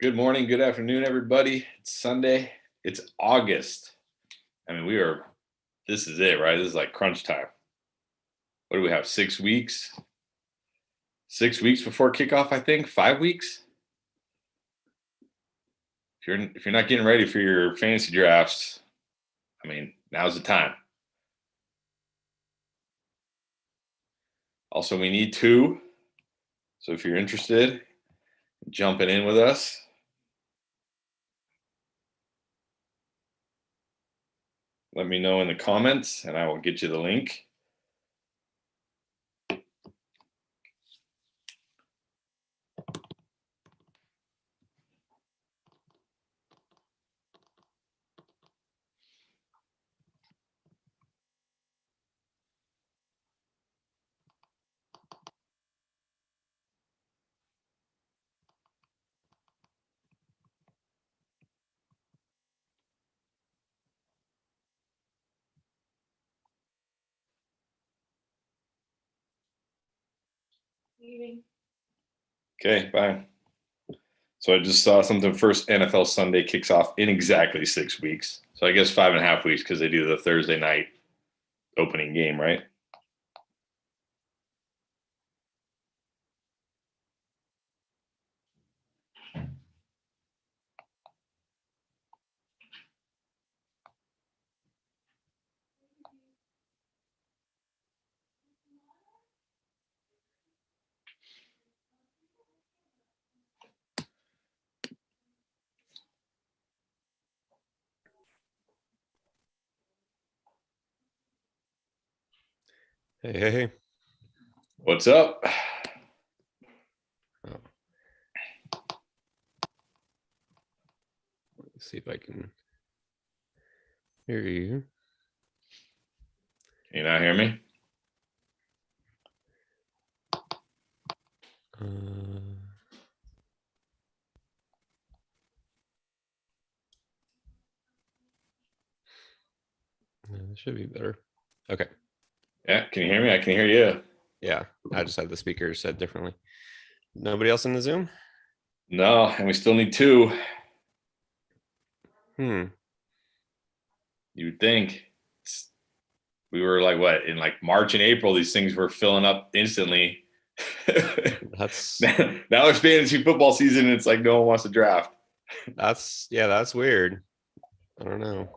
Good morning, good afternoon, everybody. It's Sunday. It's August. This is it, right? This is like crunch time. What do we have? 6 weeks? 6 weeks before kickoff, I think. 5 weeks? If you're not getting ready for your fantasy drafts, now's the time. Also, we need two. So if you're interested, jumping in with us. Let me know in the comments and I will get you the link. Okay, bye. So I just saw something. First NFL Sunday kicks off in exactly 6 weeks. So I guess 5.5 weeks because they do the Thursday night opening game, right? Hey. What's up? Oh. Let's see if I can hear you. Can you not hear me? It should be better. Okay. Yeah, can you hear me? I can hear you. Yeah, I just had the speaker set differently. Nobody else in the Zoom? No, and we still need two. You would think. We were like, what, in like March and April, these things were filling up instantly. That's now it's fantasy football season and it's like no one wants to draft. That's weird. I don't know.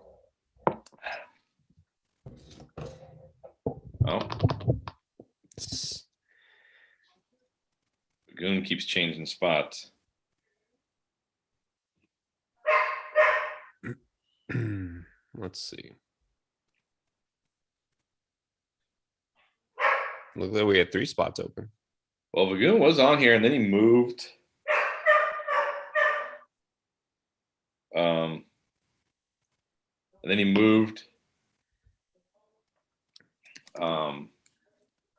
Oh. Goon keeps changing spots. Let's see. Look like we had 3 spots open. Well, Vagoon was on here and then he moved. And then he moved.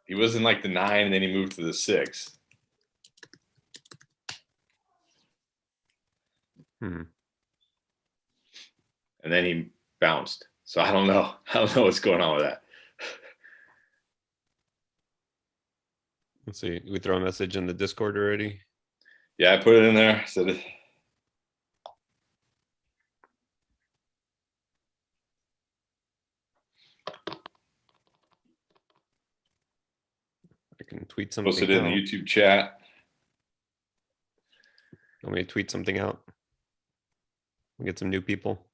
He was in like the 9 and then he moved to the 6. And then he bounced. So I don't know. I don't know what's going on with that. Let's see. We throw a message in the Discord already. Yeah, I put it in there. Said it. I can tweet something. Posted it in the YouTube chat. Want me to tweet something out? We'll get some new people.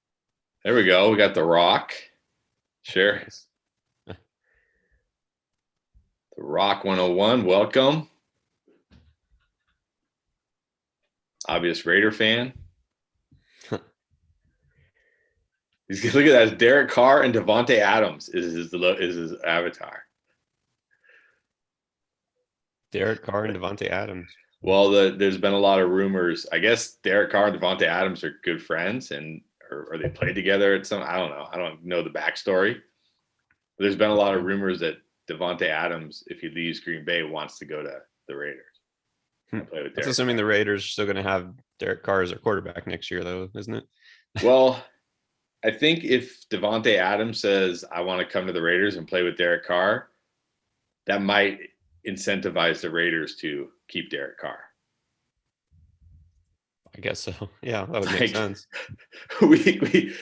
There we go. We got The Rock. Share. Nice. The Rock 101. Welcome. Obvious Raider fan. Look at that. Derek Carr and Devontae Adams is his avatar. Derek Carr and Devontae Adams. Well, there's been a lot of rumors. I guess Derek Carr and Devontae Adams are good friends, or they played together at some. I don't know. I don't know the backstory. But there's been a lot of rumors that Devontae Adams, if he leaves Green Bay, wants to go to the Raiders. That's assuming the Raiders are still going to have Derek Carr as their quarterback next year, though, isn't it? Well, I think if Devontae Adams says, I want to come to the Raiders and play with Derek Carr, that might incentivize the Raiders to keep Derek Carr. I guess so. Yeah, that would make Like, sense. we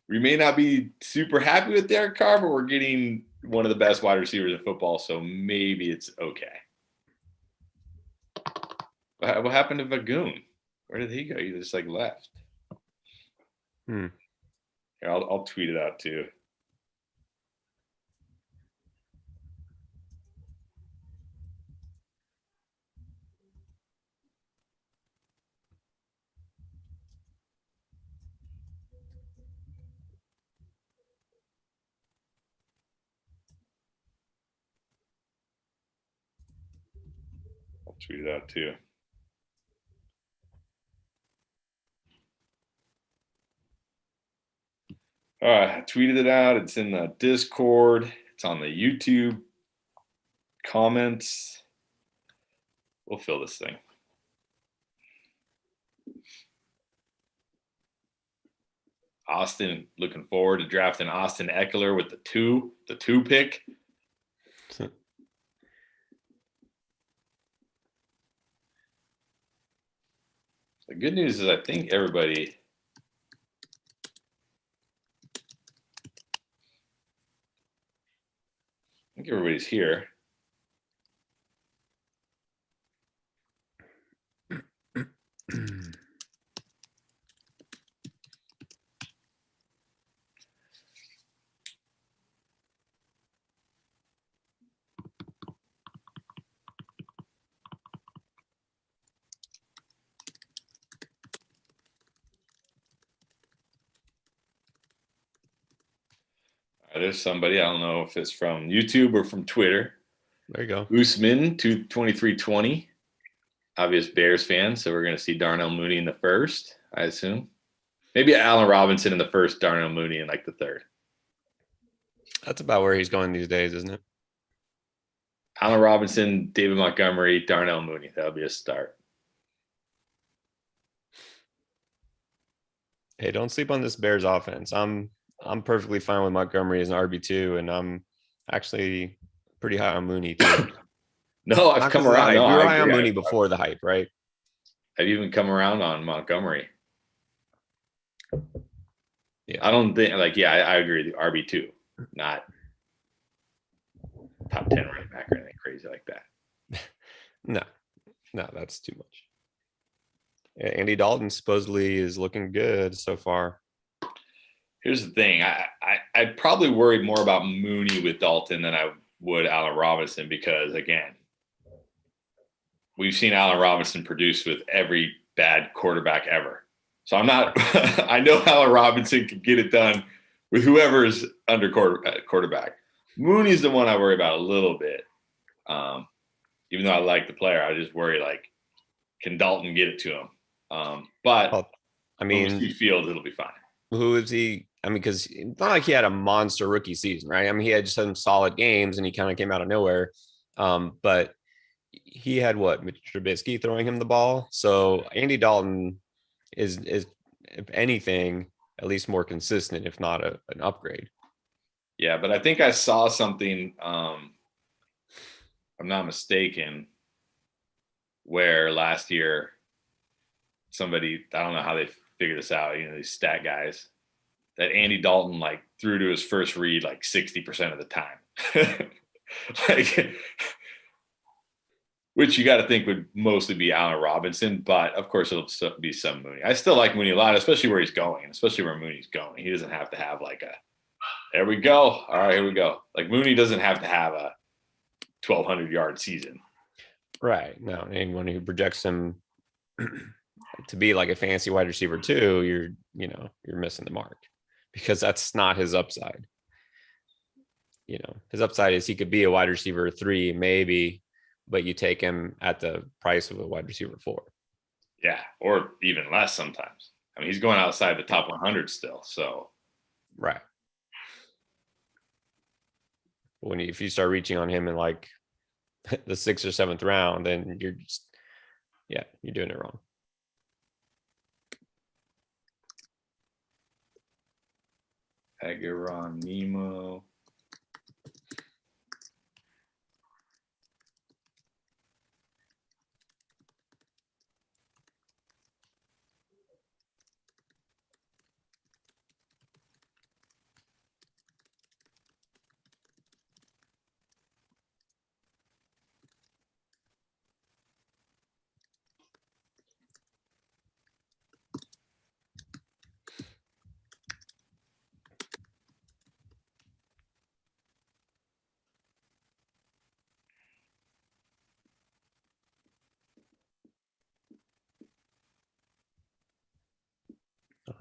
may not be super happy with Derek Carr, but we're getting one of the best wide receivers in football, so maybe it's okay. What happened to Vagoon? Where did he go? He just like left. Hmm. Here, I'll tweet it out too. I'll tweet it out too. All right, I tweeted it out. It's in the Discord. It's on the YouTube comments. We'll fill this thing. Austin, looking forward to drafting Austin Eckler with the two pick. The good news is I think everybody everybody's here. There's somebody, I don't know if it's from YouTube or from Twitter. There you go. Usman 22320, obvious Bears fan. So we're going to see Darnell Mooney in the first, I assume. Maybe Allen Robinson in the first, Darnell Mooney in like the third. That's about where he's going these days, isn't it? Allen Robinson, David Montgomery, Darnell Mooney. That'll be a start. Hey, don't sleep on this Bears offense. I'm perfectly fine with Montgomery as an RB2, and I'm actually pretty high on Mooney too. No, I've come around. No, you were high on Mooney before the hype, right? I've even come around on Montgomery. Yeah, I don't think I agree. The RB2, not top 10 running back or anything crazy like that. No, that's too much. Yeah, Andy Dalton supposedly is looking good so far. Here's the thing. I'd probably worry more about Mooney with Dalton than I would Allen Robinson because, again, we've seen Allen Robinson produce with every bad quarterback ever. So I'm not – I know Allen Robinson can get it done with whoever's under quarterback. Mooney's the one I worry about a little bit. Even though I like the player, I just worry, like, can Dalton get it to him? But I mean, when we see Fields, it'll be fine. Who is he? I mean, because it's not like he had a monster rookie season, right? I mean, he had just some solid games and he kind of came out of nowhere. But he had Mitch Trubisky throwing him the ball. So Andy Dalton is if anything, at least more consistent, if not an upgrade. Yeah, but I think I saw something, I'm not mistaken, where last year somebody, I don't know how they figured this out, these stat guys, that Andy Dalton like threw to his first read like 60% of the time. Like, which you got to think would mostly be Allen Robinson, but of course it'll be some Mooney. I still like Mooney a lot, especially where he's going, especially where Mooney's going. He doesn't have to have like there we go. All right, here we go. Like Mooney doesn't have to have a 1,200-yard season. Right. No, anyone who projects him to be like a fancy wide receiver too, you're missing the mark because that's not his upside. His upside is he could be a wide receiver 3, maybe, but you take him at the price of a wide receiver 4. Yeah, or even less sometimes. I mean, he's going outside the top 100 still. So, right. If you start reaching on him in like the 6th or 7th round, then you're doing it wrong. Ageron Nemo.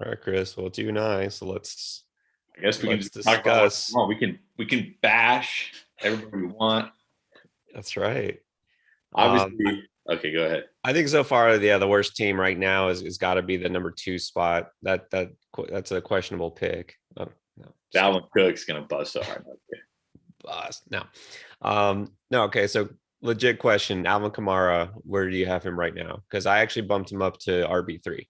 All right, Chris. Well, too nice. So I guess we can let's just talk about what discuss. we want. We can bash everybody we want. That's right. Um, Obviously, okay, go ahead. I think so far, yeah, the worst team right now is got to be the number 2 spot. That's a questionable pick. Oh, no, just kidding. Dalvin Cook's gonna bust so hard. Bust. No, no. Okay, so legit question: Alvin Kamara, where do you have him right now? Because I actually bumped him up to RB3.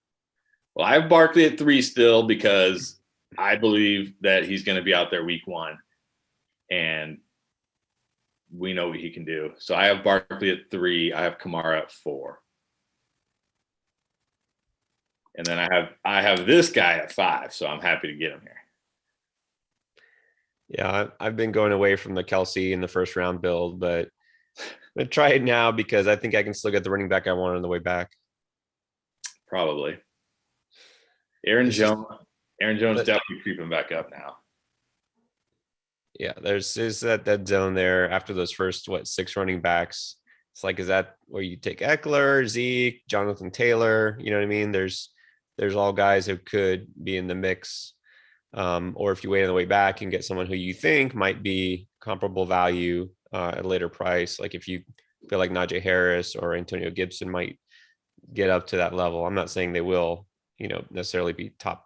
Well, I have Barkley at 3 still because I believe that he's going to be out there week 1, and we know what he can do. So I have Barkley at 3. I have Kamara at 4, and then I have this guy at 5. So I'm happy to get him here. Yeah, I've been going away from the Kelsey in the first round build, but I'm gonna try it now because I think I can still get the running back I want on the way back. Probably Aaron It's just, Jones. Aaron Jones but definitely creeping back up now. yeah, there's that zone there after those first 6 running backs. It's like, is that where you take Eckler, Zeke, Jonathan Taylor? You know what I mean? There's all guys who could be in the mix. Or if you wait on the way back and get someone who you think might be comparable value at a later price, like if you feel like Najee Harris or Antonio Gibson might get up to that level. I'm not saying they will, necessarily be top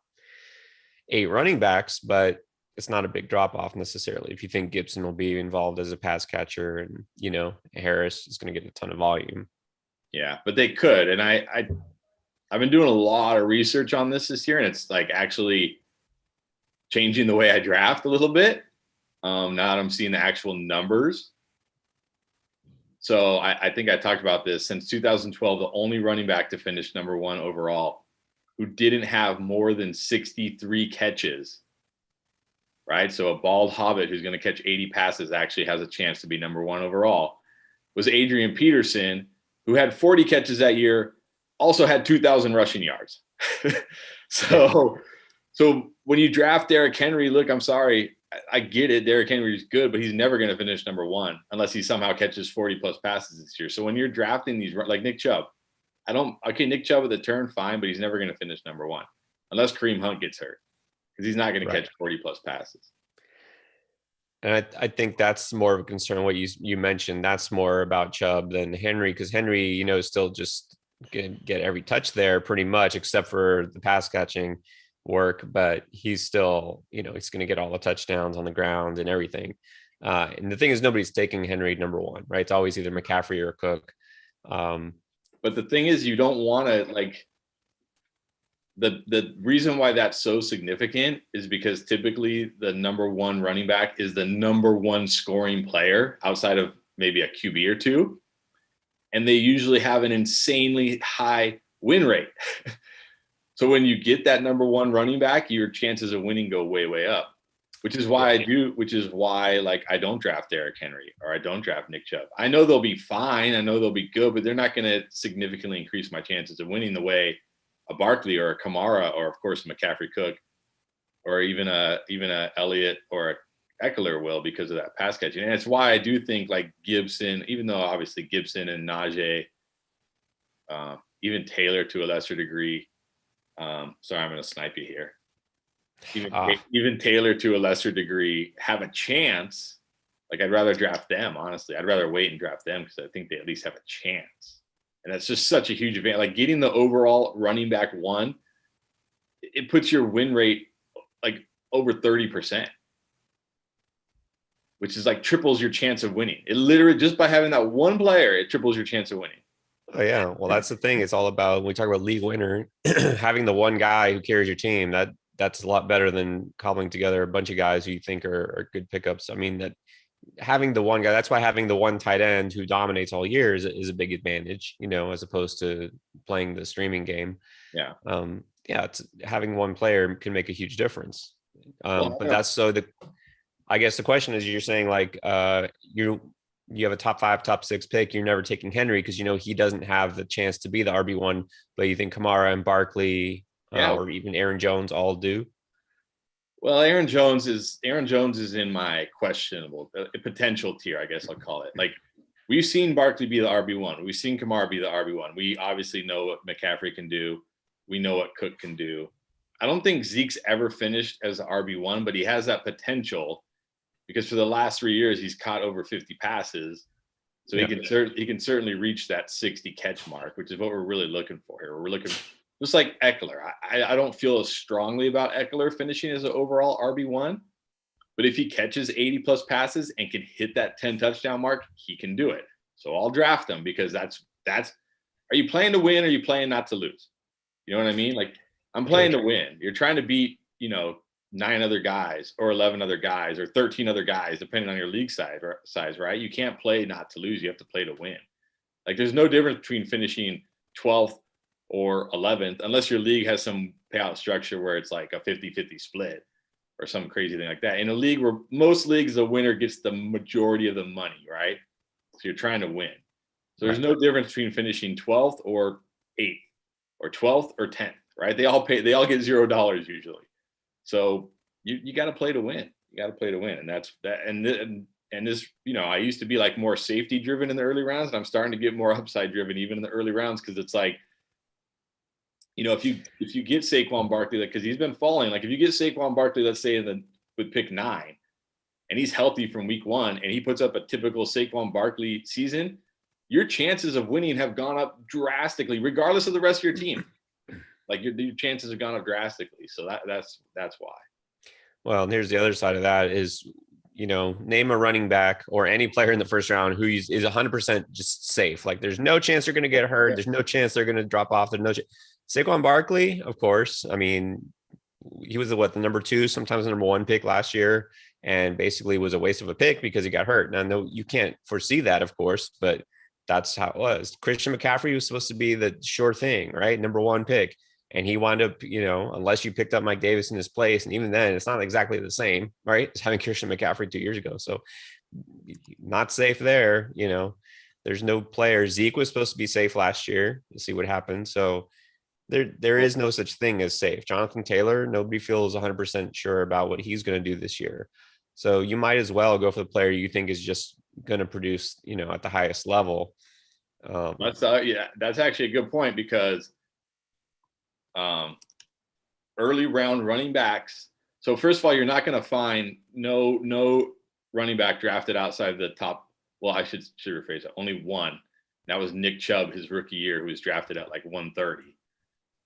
8 running backs, but it's not a big drop off necessarily. If you think Gibson will be involved as a pass catcher and, Harris is going to get a ton of volume. Yeah, but they could. And I've been doing a lot of research on this year, and it's like actually changing the way I draft a little bit. Now that I'm seeing the actual numbers. So I think I talked about this since 2012, the only running back to finish number 1 overall who didn't have more than 63 catches, right? So a bald hobbit who's going to catch 80 passes actually has a chance to be number 1 overall, was Adrian Peterson, who had 40 catches that year, also had 2,000 rushing yards. So when you draft Derrick Henry, look, I'm sorry, I get it. Derrick Henry is good, but he's never going to finish number 1 unless he somehow catches 40 plus passes this year. So when you're drafting these, like Nick Chubb, Nick Chubb at the turn, fine, but he's never going to finish number 1 unless Kareem Hunt gets hurt because he's not going to catch 40 plus passes. And I think that's more of a concern. What you mentioned, that's more about Chubb than Henry, because Henry, still just get every touch there pretty much, except for the pass catching work. But he's still, he's going to get all the touchdowns on the ground and everything. And the thing is, nobody's taking Henry number 1, right? It's always either McCaffrey or Cook. But the thing is, you don't want to like. The reason why that's so significant is because typically the number 1 running back is the number 1 scoring player outside of maybe a QB or 2. And they usually have an insanely high win rate. So when you get that number 1 running back, your chances of winning go way, way up, which is why like I don't draft Derrick Henry or I don't draft Nick Chubb. I know they'll be fine. I know they'll be good, but they're not going to significantly increase my chances of winning the way a Barkley or a Kamara or of course a McCaffrey Cook or even a Elliott or a Eckler will because of that pass catching. And it's why I do think like Gibson, even though obviously Gibson and Najee, even Taylor to a lesser degree. Sorry, I'm going to snipe you here. Even Taylor to a lesser degree have a chance. Like I'd rather draft them, honestly. I'd rather wait and draft them because I think they at least have a chance. And that's just such a huge advantage. Like getting the overall running back 1, it puts your win rate like over 30%, which is like triples your chance of winning. It literally, just by having that 1 player, it triples your chance of winning. Oh yeah. Well, that's the thing. It's all about, when we talk about league winner, having the 1 guy who carries your team, that's a lot better than cobbling together a bunch of guys who you think are good pickups. I mean, that having the 1 guy, that's why having the 1 tight end who dominates all year is a big advantage, as opposed to playing the streaming game. Yeah. It's having 1 player can make a huge difference. But that's I guess the question is, you're saying like you have a top 5, top 6 pick. You're never taking Henry because he doesn't have the chance to be the RB1, but you think Kamara and Barkley or even Aaron Jones all do. Well, Aaron Jones is in my questionable potential tier, I guess I'll call it. Like we've seen Barkley be the RB1. We've seen Kamara be the RB1. We obviously know what McCaffrey can do. We know what Cook can do. I don't think Zeke's ever finished as an RB1, but he has that potential because for the last 3 years he's caught over 50 passes. So he can certainly reach that 60 catch mark, which is what we're really looking for here. We're looking just like Eckler. I don't feel as strongly about Eckler finishing as an overall RB1, but if he catches 80 plus passes and can hit that 10 touchdown mark, he can do it. So I'll draft him because that's. Are you playing to win or are you playing not to lose? You know what I mean? Like I'm playing to win. You're trying to beat, 9 other guys or 11 other guys or 13 other guys, depending on your league size, right? You can't play not to lose. You have to play to win. Like there's no difference between finishing 12th or 11th, unless your league has some payout structure where it's like a 50-50 split or some crazy thing like that. In a league where most leagues, the winner gets the majority of the money, right? So you're trying to win. So there's no difference between finishing 12th or 8th or 12th or 10th, right? They all get $0 usually. So you got to play to win. You got to play to win. And that's that. And this, I used to be like more safety driven in the early rounds, and I'm starting to get more upside driven even in the early rounds. Cause it's like, if you get Saquon Barkley, like, cause he's been falling, like if you get Saquon Barkley, let's say with pick 9 and he's healthy from week 1 and he puts up a typical Saquon Barkley season, your chances of winning have gone up drastically, regardless of the rest of your team. Like your chances have gone up drastically. So that's why. Well, and here's the other side of that is, name a running back or any player in the first round who is 100% just safe. Like there's no chance they're going to get hurt. There's no chance they're going to drop off. There's no Saquon Barkley, of course. I mean, he was the number 2, sometimes the number 1 pick last year, and basically was a waste of a pick because he got hurt. Now, no, you can't foresee that, of course, but that's how it was. Christian McCaffrey was supposed to be the sure thing, right? Number 1 pick. And he wound up, unless you picked up Mike Davis in his place. And even then, it's not exactly the same, right? As having Christian McCaffrey 2 years ago. So not safe there. There's no player. Zeke was supposed to be safe last year. We'll see what happens. So there is no such thing as safe. Jonathan Taylor, nobody feels 100% sure about what he's going to do this year. So you might as well go for the player you think is just going to produce, at the highest level. That's actually a good point because early round running backs. So first of all, you're not going to find no running back drafted outside the top. Well, I should rephrase it. Only one. That was Nick Chubb, his rookie year, who was drafted at like 130.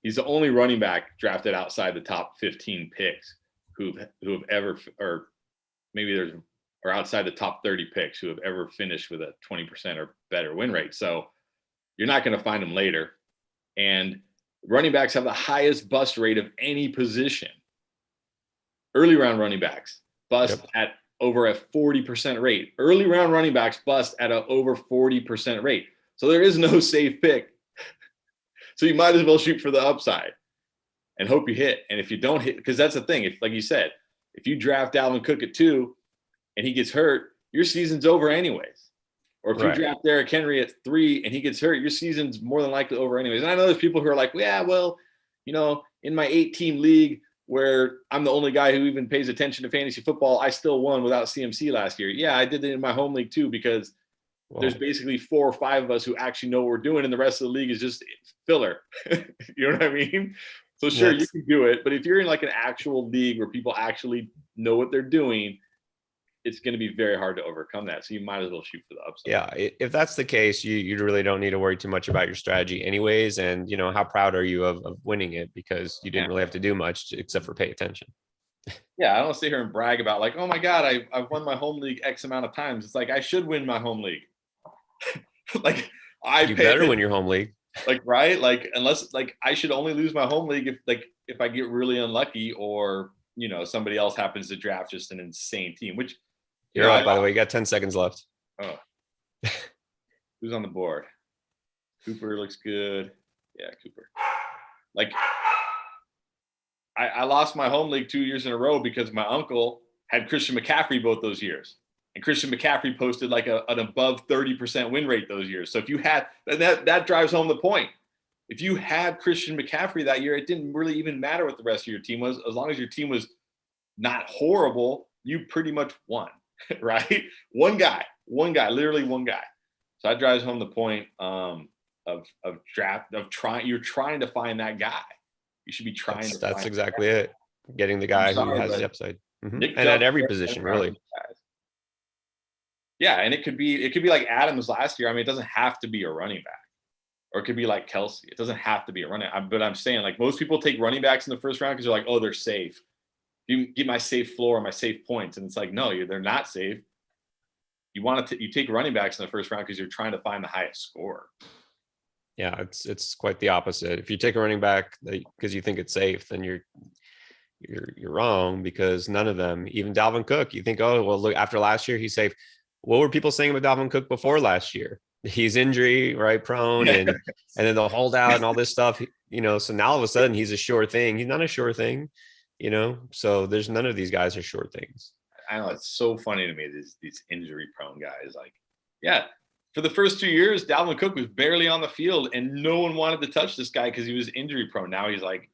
He's the only running back drafted outside the top 15 picks who have ever, or maybe or outside the top 30 picks who have ever finished with a 20% or better win rate. So you're not going to find them later. And running backs have the highest bust rate of any position. Early round running backs bust at over a 40% rate. Early round running backs bust at a over 40% rate. So there is no safe pick. So you might as well shoot for the upside and hope you hit. And if you don't hit, because that's the thing, if, like you said, if you draft Dalvin Cook at 2 and he gets hurt, your season's over anyways. Or if you draft Derrick Henry at 3 and he gets hurt, your season's more than likely over anyways. And I know there's people who are like, yeah, well, in my 8-team league where I'm the only guy who even pays attention to fantasy football, I still won without CMC last year. Yeah, I did it in my home league too, because there's basically 4 or 5 of us who actually know what we're doing, and the rest of the league is just filler. You know what I mean? So sure, you can do it, but if you're in like an actual league where people actually know what they're doing, it's going to be very hard to overcome that. So you might as well shoot for the upside. Yeah, if that's the case, you really don't need to worry too much about your strategy anyways. And, how proud are you of winning it? Because you didn't really have to do much except for pay attention. Yeah, I don't sit here and brag about like, oh my God, I've won my home league X amount of times. It's like, I should win my home league. Like you better win your home league. Like, right? Like, unless like I should only lose my home league if I get really unlucky or, somebody else happens to draft just an insane team, which you're up, by the way. You got 10 seconds left. Oh, who's on the board? Cooper looks good. Yeah, Cooper. Like, I lost my home league 2 years in a row because my uncle had Christian McCaffrey both those years. And Christian McCaffrey posted like an above 30% win rate those years. So if you had that drives home the point. If you had Christian McCaffrey that year, it didn't really even matter what the rest of your team was. As long as your team was not horrible, you pretty much won, right? One guy, literally one guy. So that drives home the point you're trying to find that guy. You should be trying to That's find. exactly it. Getting the I'm guy who sorry, has the but upside. Nick And at Chubb, every position, really. yeah, and it could be like Adams last year. I mean, it doesn't have to be a running back, or it could be like Kelsey. It doesn't have to be a running. But I'm saying, like, most people take running backs in the first round because they're like, oh, they're safe. You get my safe floor, my safe points, and it's like, no, they're not safe. You take running backs in the first round because you're trying to find the highest score. Yeah, it's quite the opposite. If you take a running back because you think it's safe, then you're wrong, because none of them, even Dalvin Cook, you think, oh, well, look, after last year, he's safe. What were people saying about Dalvin Cook before last year? He's injury, right, prone, and then the holdout and all this stuff, so now all of a sudden he's a sure thing. He's not a sure thing, so there's none of these guys are sure things. I know, it's so funny to me, these injury prone guys. Like, yeah, for the first 2 years, Dalvin Cook was barely on the field and no one wanted to touch this guy because he was injury prone. Now he's like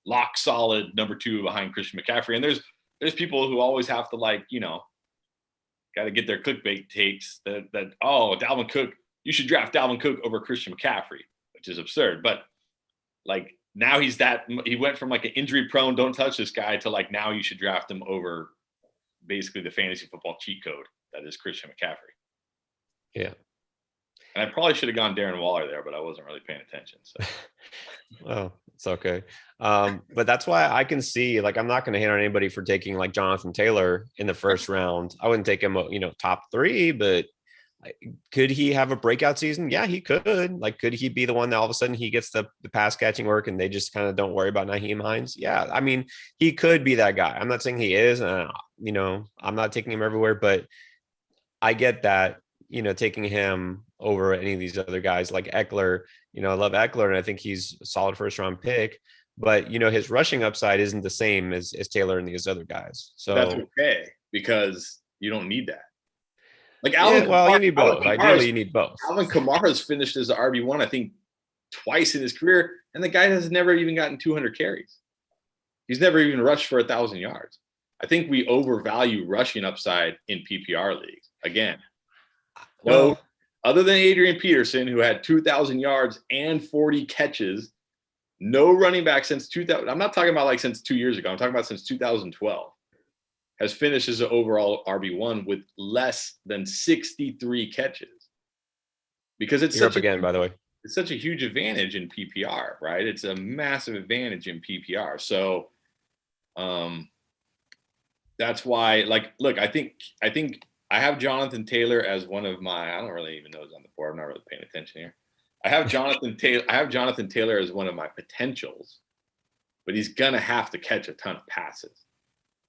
lock solid number 2 behind Christian McCaffrey. And there's people who always have to, like, got to get their clickbait takes that oh, Dalvin Cook, you should draft Dalvin Cook over Christian McCaffrey, which is absurd. But like, now he went from like an injury prone, don't touch this guy, to like, now you should draft him over basically the fantasy football cheat code that is Christian McCaffrey. Yeah. And I probably should have gone Darren Waller there, but I wasn't really paying attention. So. Well, it's okay. But that's why I can see, like, I'm not going to hate on anybody for taking like Jonathan Taylor in the first round. I wouldn't take him, top 3, but could he have a breakout season? Yeah, he could. Like, could he be the one that all of a sudden he gets the pass catching work and they just kind of don't worry about Nyheim Hines? Yeah, I mean, he could be that guy. I'm not saying he is. I'm not taking him everywhere, but I get that, taking him over any of these other guys like Eckler. I love Eckler, and I think he's a solid first round pick. But his rushing upside isn't the same as Taylor and these other guys. So that's okay, because you don't need that. Like, you need both. Ideally, you need both. Alvin Kamara's finished as the RB1, I think, twice in his career, and the guy has never even gotten 200 carries. He's never even rushed for 1,000 yards. I think we overvalue rushing upside in PPR leagues. Again, no, other than Adrian Peterson, who had 2,000 yards and 40 catches, no running back since 2000. I'm not talking about like since 2 years ago. I'm talking about since 2012. Has finished as an overall RB1 with less than 63 catches. Because it's You're up again, by the way. It's such a huge advantage in PPR, right? It's a massive advantage in PPR. So that's why, like, look, I think I have Jonathan Taylor as one of my, I don't really even know who's on the board. I'm not really paying attention here. I have Jonathan Taylor as one of my potentials, but he's gonna have to catch a ton of passes.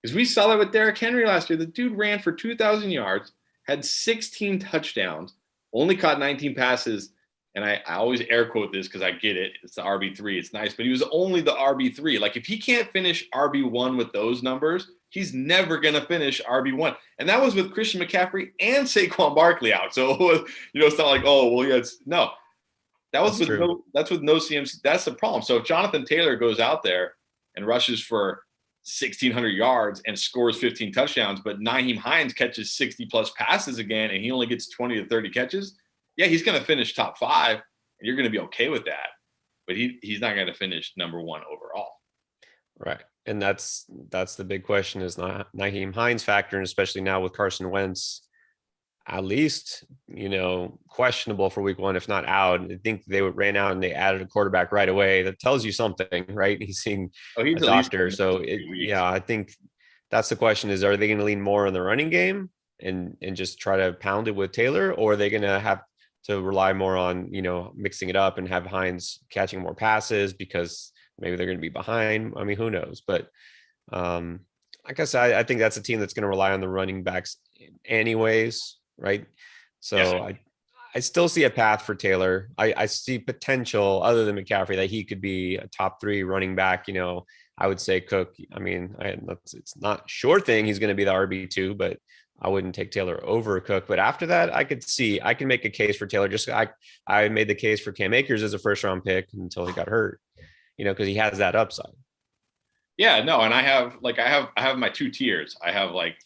Because we saw that with Derrick Henry last year. The dude ran for 2,000 yards, had 16 touchdowns, only caught 19 passes. And I always air quote this because I get it. It's the RB3. It's nice. But he was only the RB3. Like, if he can't finish RB1 with those numbers, he's never going to finish RB1. And that was with Christian McCaffrey and Saquon Barkley out. So, it's not like, oh, well, yeah, no. That's with no CMC. That's the problem. So if Jonathan Taylor goes out there and rushes for 1,600 yards and scores 15 touchdowns, but Nyheim Hines catches 60 plus passes again, and he only gets 20 to 30 catches, yeah, he's going to finish top 5, and you're going to be okay with that. But he's not going to finish number 1 overall. Right. And that's the big question, is not Nyheim Hines factor, and especially now with Carson Wentz at least, questionable for week 1, if not out. I think they ran out and they added a quarterback right away. That tells you something, right? He's seeing a doctor. So I think that's the question, is, are they going to lean more on the running game and just try to pound it with Taylor, or are they going to have to rely more on, mixing it up and have Hines catching more passes because maybe they're going to be behind? I mean, who knows? But I guess I think that's a team that's going to rely on the running backs anyways. Right. So yeah. I still see a path for Taylor. I see potential, other than McCaffrey, that he could be a top 3 running back. I would say Cook. I mean, it's not sure thing he's going to be the RB2, but I wouldn't take Taylor over Cook. But after that, I can make a case for Taylor. Just I made the case for Cam Akers as a first round pick until he got hurt, because he has that upside. Yeah, no. And I have my 2 tiers. I have like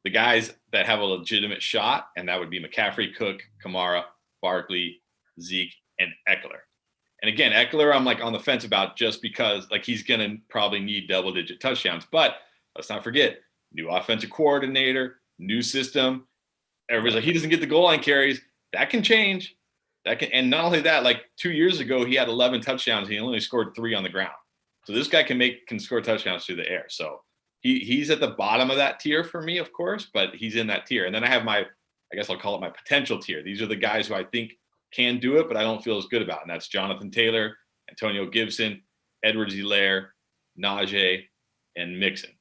the guys that have a legitimate shot, and that would be McCaffrey, Cook, Kamara, Barkley, Zeke, and Eckler. And again, Eckler, I'm like on the fence about just because like he's going to probably need double-digit touchdowns. But let's not forget, new offensive coordinator, new system. Everybody's like, he doesn't get the goal line carries. That can change. And not only that, like 2 years ago, he had 11 touchdowns. He only scored 3 on the ground. So this guy can score touchdowns through the air. So he's at the bottom of that tier for me, of course, but he's in that tier. And then I have I guess I'll call it my potential tier. These are the guys who I think can do it, but I don't feel as good about. And that's Jonathan Taylor, Antonio Gibson, Edwards-Helaire, Najee, and Mixon.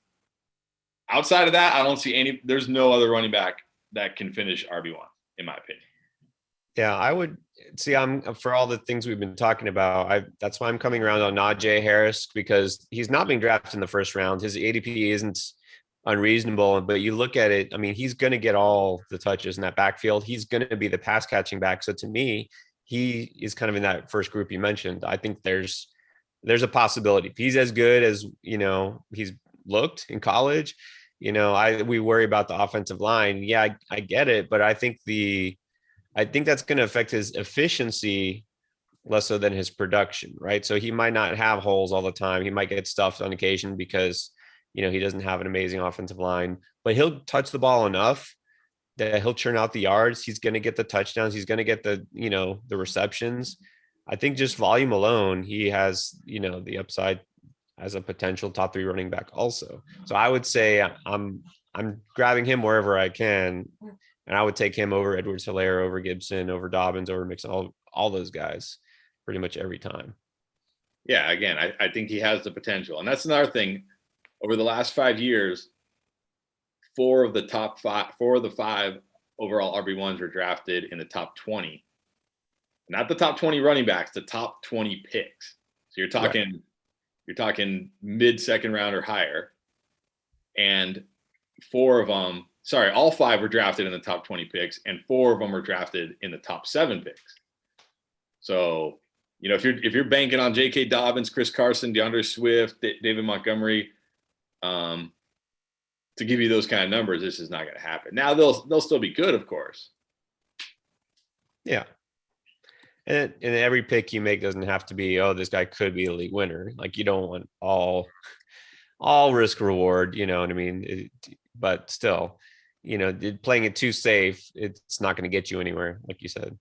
Outside of that, I don't see there's no other running back that can finish RB1, in my opinion. Yeah, I would see. I'm for all the things we've been talking about. That's why I'm coming around on Najee Harris, because he's not being drafted in the first round. His ADP isn't unreasonable, but you look at it. I mean, he's going to get all the touches in that backfield. He's going to be the pass catching back. So to me, he is kind of in that first group you mentioned. I think there's a possibility. If he's as good as he's looked in college, we worry about the offensive line. Yeah, I get it, but I think that's going to affect his efficiency less so than his production, right? So he might not have holes all the time. He might get stuffed on occasion because, he doesn't have an amazing offensive line, but he'll touch the ball enough that he'll churn out the yards. He's going to get the touchdowns. He's going to get the receptions. I think just volume alone, he has, the upside as a potential top 3 running back also. So I would say I'm grabbing him wherever I can. And I would take him over Edwards-Helaire, over Gibson, over Dobbins, over Mixon, all those guys pretty much every time. Yeah, again, I think he has the potential. And that's another thing. Over the last 5 years, 4 of the 5 overall RB1s were drafted in the top 20. Not the top 20 running backs, the top 20 picks. So you're talking mid-second round or higher. And 4 of them, all 5 were drafted in the top 20 picks, and 4 of them were drafted in the top 7 picks. So, if you're banking on J.K. Dobbins, Chris Carson, DeAndre Swift, David Montgomery, to give you those kind of numbers, this is not going to happen. Now they'll still be good, of course. Yeah. And every pick you make doesn't have to be, this guy could be a league winner. Like you don't want all risk reward, you know what I mean? But still, playing it too safe, it's not going to get you anywhere, like you said.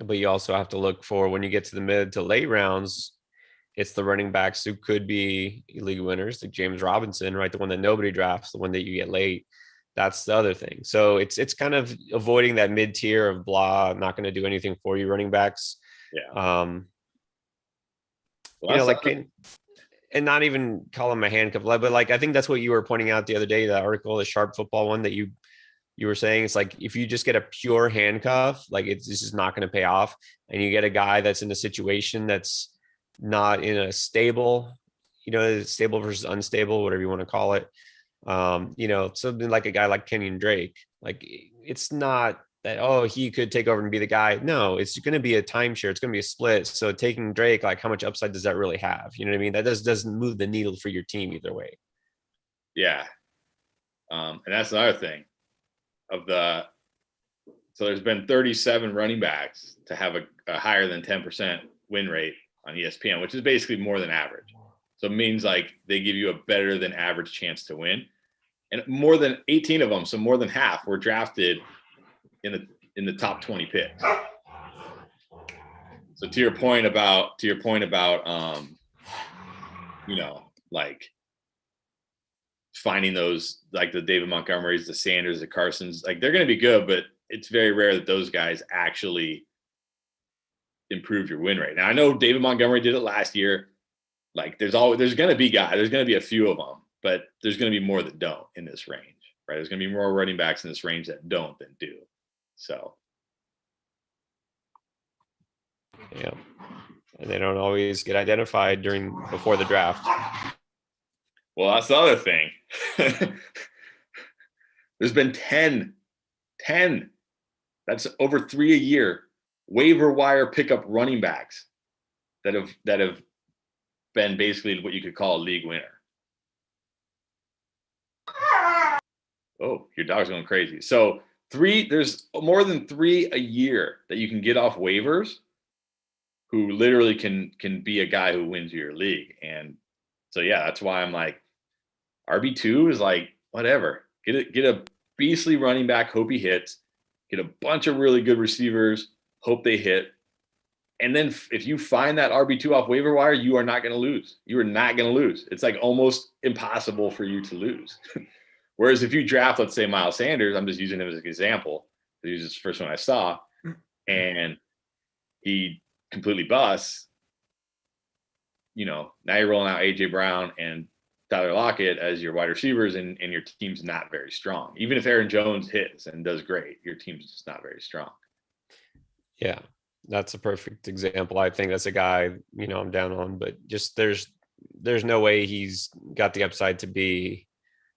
But you also have to look for, when you get to the mid to late rounds, it's the running backs who could be league winners, like James Robinson, right? The one that nobody drafts, the one that you get late. That's the other thing. So it's kind of avoiding that mid tier of blah, not going to do anything for you running backs. Yeah. And not even call him a handcuff, but like, I think that's what you were pointing out the other day, that article, the Sharp Football one that you were saying. It's like, if you just get a pure handcuff, like this is not going to pay off. And you get a guy that's in a situation that's not in a stable, stable versus unstable, whatever you want to call it. Something like a guy like Kenyon Drake, like it's not that, he could take over and be the guy. No, it's going to be a timeshare. It's going to be a split. So taking Drake, like how much upside does that really have? You know what I mean? That doesn't move the needle for your team either way. Yeah. And that's another thing so there's been 37 running backs to have a higher than 10% win rate on ESPN, which is basically more than average. So it means like they give you a better than average chance to win. And more than 18 of them, so more than half, were drafted in the top 20 picks. So to your point about like finding those, like the David Montgomerys, the Sanders, the Carsons, like they're going to be good, but it's very rare that those guys actually improve your win rate. Now I know David Montgomery did it last year. Like there's going to be a few of them, but there's going to be more that don't in this range, right? There's going to be more running backs in this range that don't than do. So. Yeah. And they don't always get identified before the draft. Well, that's the other thing. There's been 10, that's over 3 a year, waiver wire pickup running backs that have been basically what you could call a league winner. Oh, your dog's going crazy. So there's more than 3 a year that you can get off waivers who literally can be a guy who wins your league. And so yeah, that's why I'm like RB2 is like whatever. Get a beastly running back, hope he hits. Get a bunch of really good receivers, hope they hit. And then if you find that RB2 off waiver wire, you are not going to lose. You are not going to lose. It's like almost impossible for you to lose. Whereas if you draft, let's say Miles Sanders, I'm just using him as an example. He was the first one I saw, and he completely busts. Now you're rolling out AJ Brown and Tyler Lockett as your wide receivers, and your team's not very strong. Even if Aaron Jones hits and does great, your team's just not very strong. Yeah, that's a perfect example. I think that's a guy, I'm down on, but just there's no way he's got the upside to be,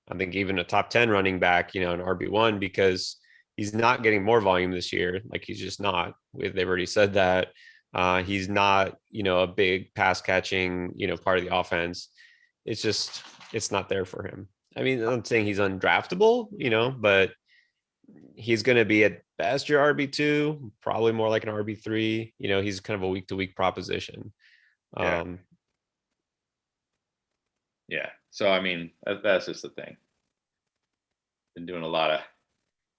I think, even a top 10 running back, an RB1, because he's not getting more volume this year. Like, he's just not. They've already said that. He's not, a big pass catching, part of the offense. It's not there for him. I mean, I'm saying he's undraftable, but he's going to be at best your RB2, probably more like an RB3. He's kind of a week to week proposition. Yeah. Yeah. So, I mean, that's just the thing. Been doing a lot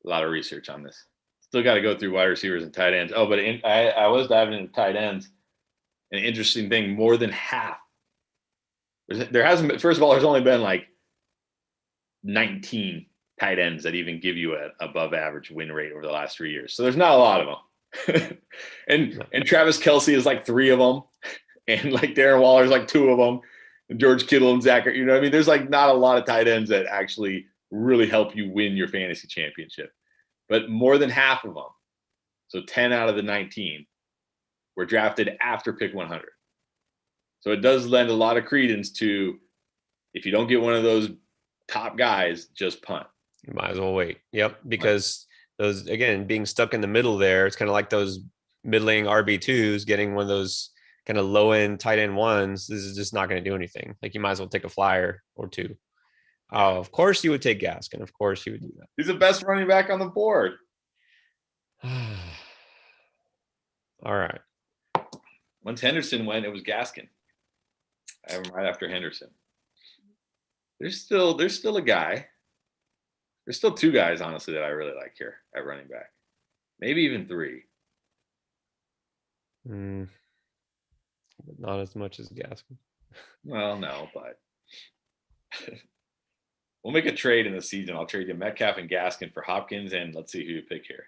of research on this. Still got to go through wide receivers and tight ends. Oh, but I was diving into tight ends. An interesting thing, more than half. There hasn't been, first of all, there's only been like 19 tight ends that even give you an above average win rate over the last 3 years. So there's not a lot of them. and Travis Kelce is like 3 of them. And like Darren Waller is like 2 of them. And George Kittle and Zach, there's like not a lot of tight ends that actually really help you win your fantasy championship. But more than half of them, so 10 out of the 19, were drafted after pick 100. So it does lend a lot of credence to, if you don't get one of those top guys, just punt. You might as well wait. Yep. Because those, again, being stuck in the middle there, it's kind of like those middling RB2s getting one of those kind of low end tight end ones. This is just not going to do anything. Like, you might as well take a flyer or 2. Oh, of course you would take Gaskin. Of course you would do that. He's the best running back on the board. All right. Once Henderson went, it was Gaskin. I have him right after Henderson. There's still a guy. There's still 2 guys, honestly, that I really like here at running back. Maybe even 3. But not as much as Gaskin. Well, no, but we'll make a trade in the season. I'll trade you Metcalf and Gaskin for Hopkins, and let's see who you pick here.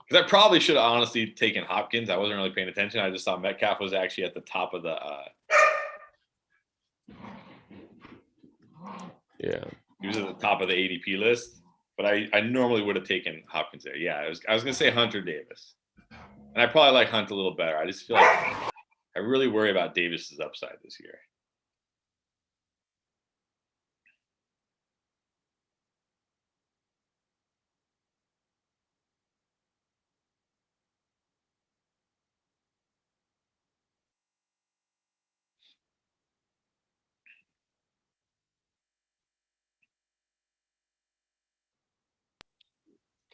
Because I probably should have honestly taken Hopkins. I wasn't really paying attention. I just saw Metcalf was actually at the top of the yeah. He was at the top of the ADP list. But I normally would have taken Hopkins there. Yeah, I was gonna say Hunter Davis. And I probably like Hunt a little better. I just feel like I really worry about Davis's upside this year.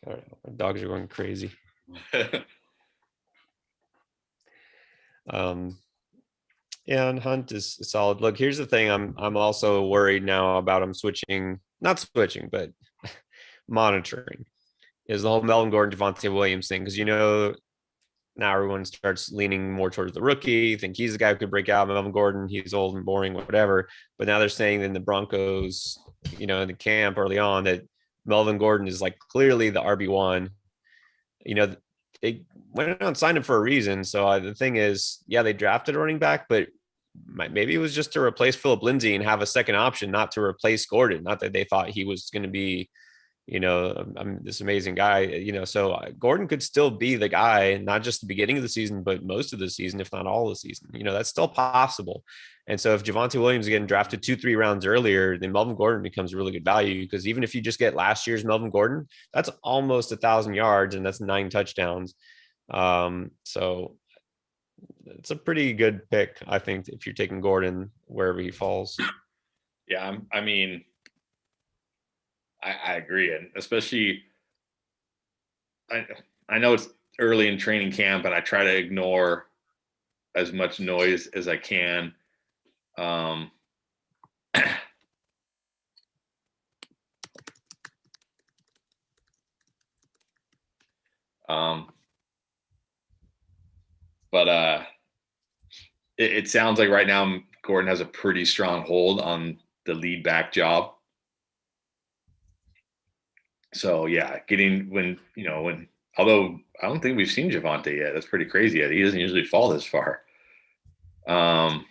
God, our dogs are going crazy. Yeah, and Hunt is solid. Look, here's the thing. I'm also worried now about him not switching, but monitoring, is the whole Melvin Gordon, Javonte Williams thing. Because now everyone starts leaning more towards the rookie. Think he's the guy who could break out. Melvin Gordon, he's old and boring, whatever. But now they're saying in the Broncos, in the camp early on, that Melvin Gordon is like clearly the RB1. They went out and signed him for a reason. So the thing is, yeah, they drafted a running back, but maybe it was just to replace Philip Lindsay and have a second option, not to replace Gordon. Not that they thought he was going to be, this amazing guy, so Gordon could still be the guy, not just the beginning of the season, but most of the season, if not all of the season. That's still possible. And so if Javonte Williams is getting drafted 2-3 rounds earlier, then Melvin Gordon becomes a really good value, because even if you just get last year's Melvin Gordon, that's almost 1,000 yards and that's 9 touchdowns. So it's a pretty good pick, I think, if you're taking Gordon wherever he falls. Yeah, I mean, I agree, and especially I I know it's early in training camp, and I try to ignore as much noise as I can. Um, um, but it sounds like right now Gordon has a pretty strong hold on the lead back job. So yeah, getting when although I don't think we've seen Javonte yet. That's pretty crazy. He doesn't usually fall this far. Um,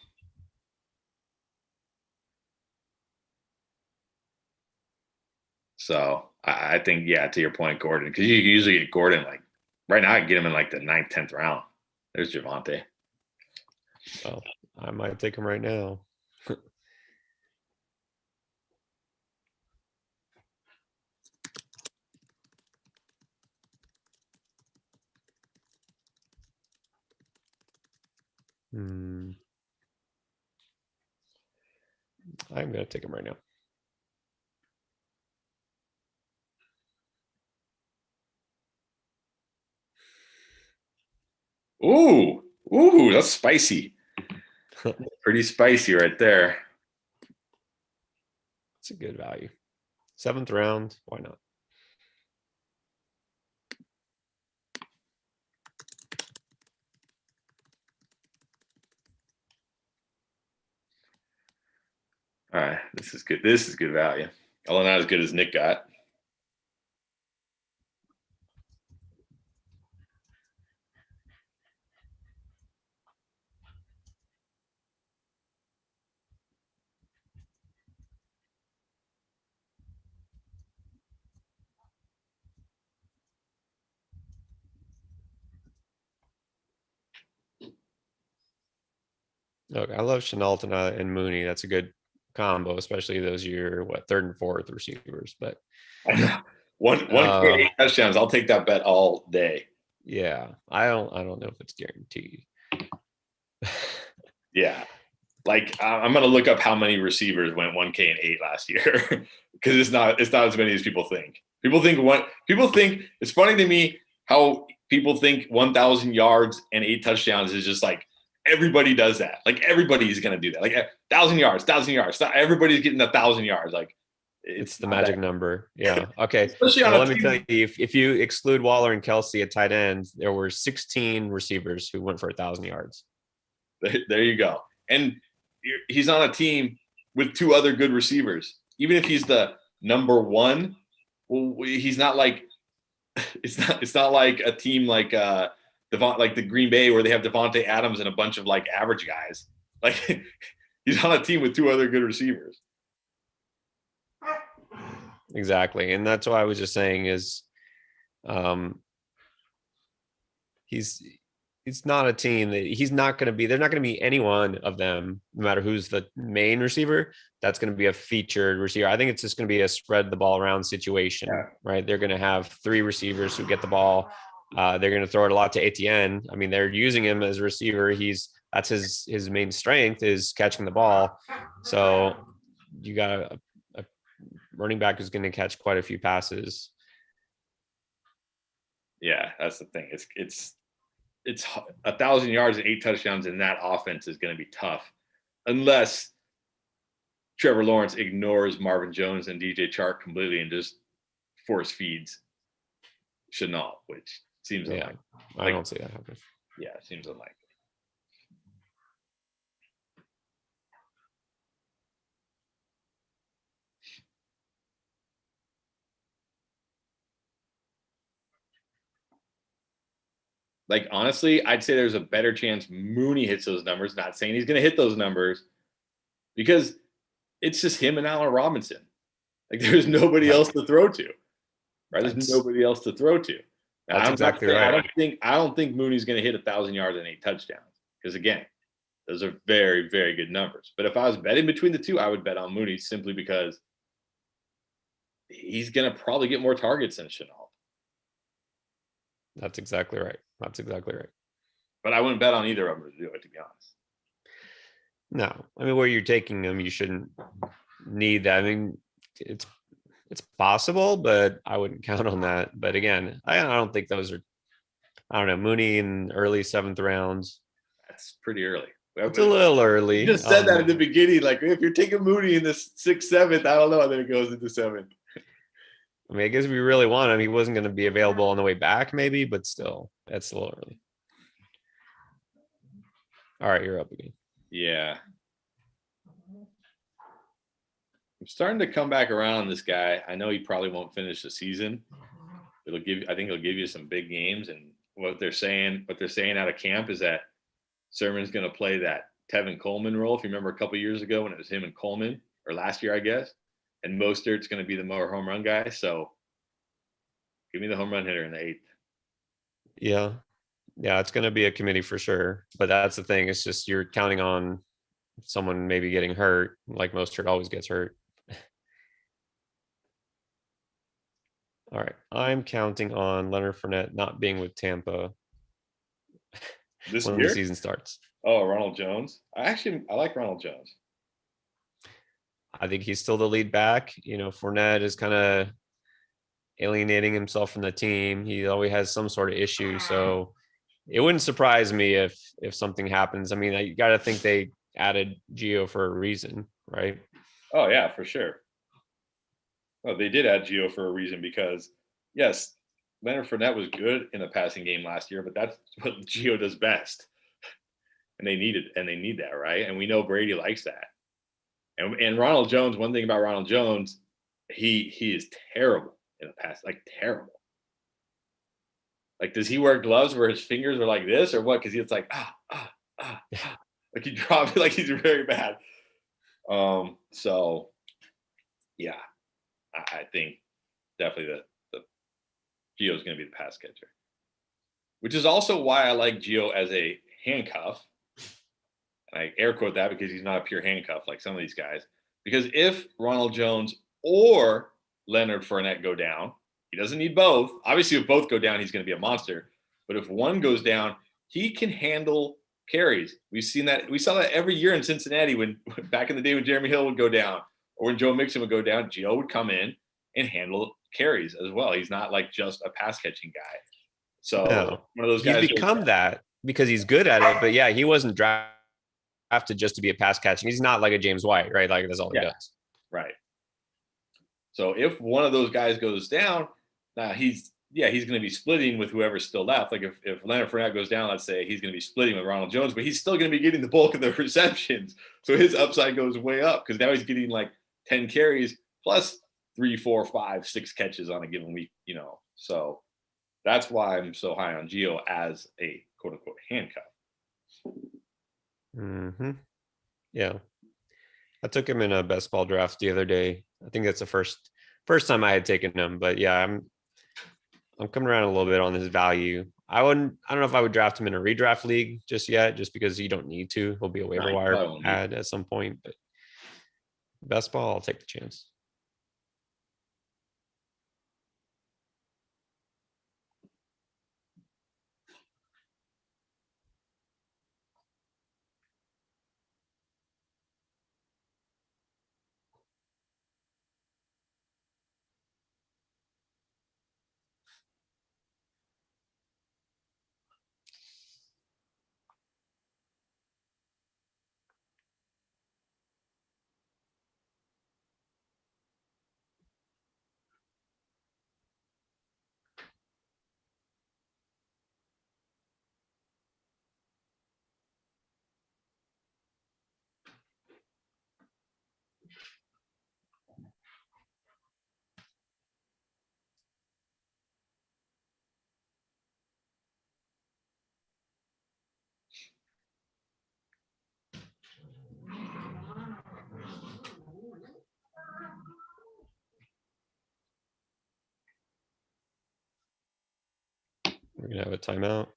so I think yeah, to your point, Gordon, because you usually get Gordon like right now. I get him in like the 9th, 10th round. There's Javonte. Well, I might take him right now. Hmm. I'm gonna take him right now. Ooh, that's spicy. Pretty spicy right there. It's a good value. 7th round. Why not? All right, this is good. This is good value. Although not as good as Nick got. Look, I love Chenault and Mooney. That's a good combo, especially those your 3rd and 4th receivers. But I know. One K 8 touchdowns. I'll take that bet all day. yeah, I don't know if it's guaranteed. Yeah. Like I'm gonna look up how many receivers went 1K and 8 last year because it's not as many as people think. People think it's funny to me how people think 1,000 yards and 8 touchdowns is just like everybody does that. Like everybody's gonna do that. Like 1,000 yards, 1,000 yards. Everybody's getting 1,000 yards. Like It's the magic number. Yeah. Okay. Especially on Well, a let me tell team. you, if you exclude Waller and Kelsey at tight ends, there were 16 receivers who went for 1,000 yards. There you go. And he's on a team with 2 other good receivers. Even if he's the number one, well, he's not like it's not like a team like like the Green Bay where they have Devontae Adams and a bunch of like average guys. Like he's on a team with 2 other good receivers. Exactly. And that's why I was just saying is he's not a team that he's not going to be. They're not going to be any one of them, no matter who's the main receiver. That's going to be a featured receiver. I think it's just going to be a spread the ball around situation, right? They're going to have 3 receivers who get the ball. They're going to throw it a lot to Etienne. I mean, they're using him as a receiver. That's his main strength is catching the ball. So you got a running back who's going to catch quite a few passes. Yeah, that's the thing. It's 1,000 yards and 8 touchdowns in that offense is going to be tough, unless Trevor Lawrence ignores Marvin Jones and DJ Chark completely and just force feeds Chenault, which seems unlikely. I don't see that happening. Yeah, it seems unlikely. Like honestly, I'd say there's a better chance Mooney hits those numbers. Not saying he's going to hit those numbers because it's just him and Allen Robinson. Like there's nobody else to throw to, right? There's nobody else to throw to. Now, That's exactly right. I don't think Mooney's going to hit 1,000 yards and 8 touchdowns because again, those are very, very good numbers. But if I was betting between the two, I would bet on Mooney simply because he's going to probably get more targets than Chenault. That's exactly right. But I wouldn't bet on either of them to do it, to be honest. No, I mean, where you're taking them, you shouldn't need that. I mean, it's It's possible, but I wouldn't count on that. But again, I don't think those are. I don't know. Mooney in early seventh rounds. That's pretty early. It's a little You early. just said that at the beginning. Like if you're taking Mooney in the sixth, seventh, I don't know. And then it goes into seventh. I mean, I guess if we really want him, he wasn't going to be available on the way back, maybe, but still, that's a little early. All right, you're up again. Yeah. I'm starting to come back around on this guy. I know he probably won't finish the season. I think it'll give you some big games. And what they're saying out of camp is that Sermon's going to play that Tevin Coleman role. If you remember a couple years ago when it was him and Coleman, or last year, I guess, and Mostert's going to be the more home run guy. So give me the home run hitter in the 8th. Yeah. Yeah, it's going to be a committee for sure. But that's the thing. It's just you're counting on someone maybe getting hurt, like Mostert always gets hurt. All right. I'm counting on Leonard Fournette not being with Tampa when the season starts. Oh, Ronald Jones. I like Ronald Jones. I think he's still the lead back. Fournette is kind of alienating himself from the team. He always has some sort of issue. So it wouldn't surprise me if something happens. I mean, you got to think they added Gio for a reason, right? Oh, yeah, for sure. Oh, they did add Gio for a reason because, yes, Leonard Fournette was good in the passing game last year, but that's what Gio does best. And they need that, right? And we know Brady likes that. And Ronald Jones, one thing about Ronald Jones, he is terrible in the pass, like terrible. Like, does he wear gloves where his fingers are like this or what? Because he's like, like he dropped it like he's very bad. So, yeah, I think definitely the Gio is going to be the pass catcher, which is also why I like Gio as a handcuff. And I air quote that because he's not a pure handcuff like some of these guys. Because if Ronald Jones or Leonard Fournette go down, he doesn't need both. Obviously, if both go down, he's going to be a monster. But if one goes down, he can handle carries. We saw that every year in Cincinnati when back in the day when Jeremy Hill would go down or when Joe Mixon would go down, Gio would come in and handle carries as well. He's not like just a pass catching guy. So one of those guys. He's become that because he's good at it. But yeah, he wasn't drafted just to be a pass catching. He's not like a James White, right? Like that's all he does. Right. So if one of those guys goes down, he's going to be splitting with whoever's still left. Like if Leonard Fournette goes down, let's say he's going to be splitting with Ronald Jones, but he's still going to be getting the bulk of the receptions. So his upside goes way up because now he's getting like 10 carries plus 3, 4, 5, 6 catches on a given week, So that's why I'm so high on Gio as a quote unquote handcuff. Mm-hmm. Yeah. I took him in a best ball draft the other day. I think that's the first time I had taken him, but yeah, I'm coming around a little bit on his value. I don't know if I would draft him in a redraft league just yet, just because you don't need to. He'll be a waiver wire ad at some point, but best ball, I'll take the chance. We're gonna have a timeout.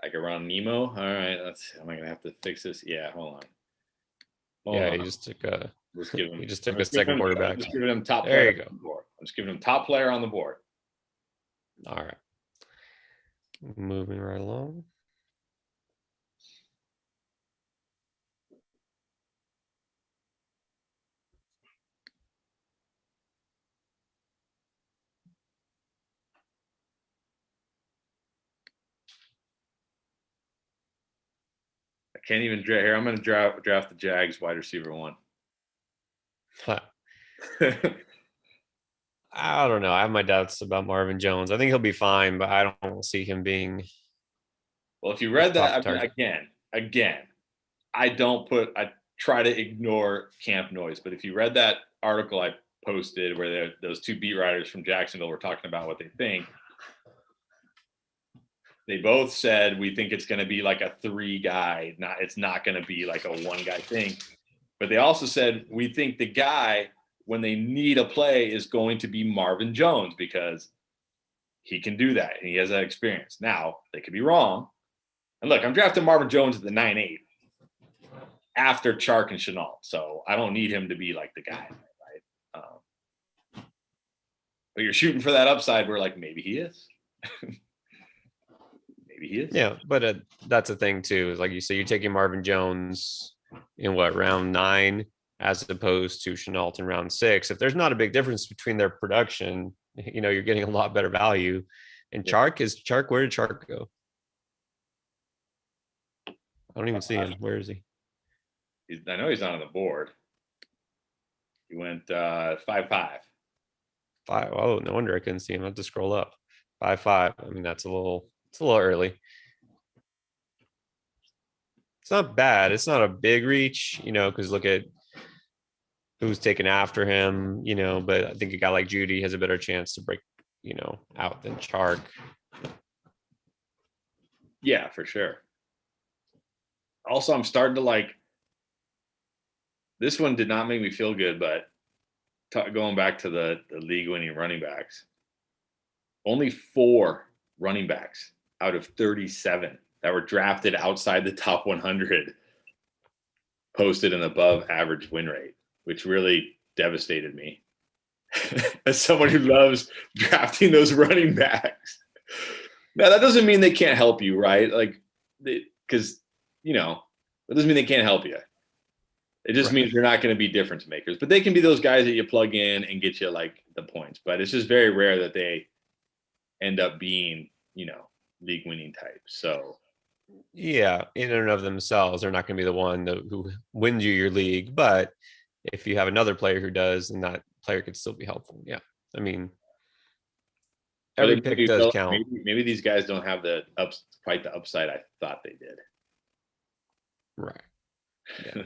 Like around Nemo. All right, am I gonna have to fix this? Yeah, hold on. He just took a. He just took a second quarterback. I'm just giving him top. There you go. I'm just giving him top player on the board. All right. Moving right along. can't even draft here. I'm going to draft the Jags wide receiver 1. I don't know. I have my doubts about Marvin Jones. I think he'll be fine, but I don't see him being Well, if you a read that, top I mean, target. again, I try to ignore camp noise, but if you read that article I posted where those 2 beat writers from Jacksonville were talking about what they think, they both said we think it's going to be like a 3 guy, it's not going to be like a 1 guy thing. But they also said we think the guy when they need a play is going to be Marvin Jones because he can do that and he has that experience. Now, they could be wrong. And look, I'm drafting Marvin Jones at the 9-8 after Chark and Chenault. So I don't need him to be like the guy, right? But you're shooting for that upside where like maybe he is. Maybe he is. Yeah, but that's the thing too. Is like you say, you're taking Marvin Jones in round 9 as opposed to Chenault in round 6. If there's not a big difference between their production, you're getting a lot better value. And Chark, where did Chark go? I don't even see him. Where is he? I know he's not on the board. He went 5-5. 5. Oh, no wonder I couldn't see him. I have to scroll up. 5-5. I mean, it's a little early. It's not bad. It's not a big reach, because look at who's taken after him, but I think a guy like Judy has a better chance to break, out than Chark. Yeah, for sure. Also, I'm starting to like, this one did not make me feel good, but going back to the league winning running backs, only 4 running backs out of 37 that were drafted outside the top 100 posted an above average win rate, which really devastated me as someone who loves drafting those running backs. Now, that doesn't mean they can't help you, right? Like, because, it doesn't mean they can't help you. It just means they're not going to be difference makers, but they can be those guys that you plug in and get you like the points. But it's just very rare that they end up being, league winning types. So yeah, in and of themselves, they're not going to be the one who wins you your league. But if you have another player who does, then that player could still be helpful. Yeah, I mean, every pick does count. Maybe these guys don't have quite the upside I thought they did. Right. Yeah.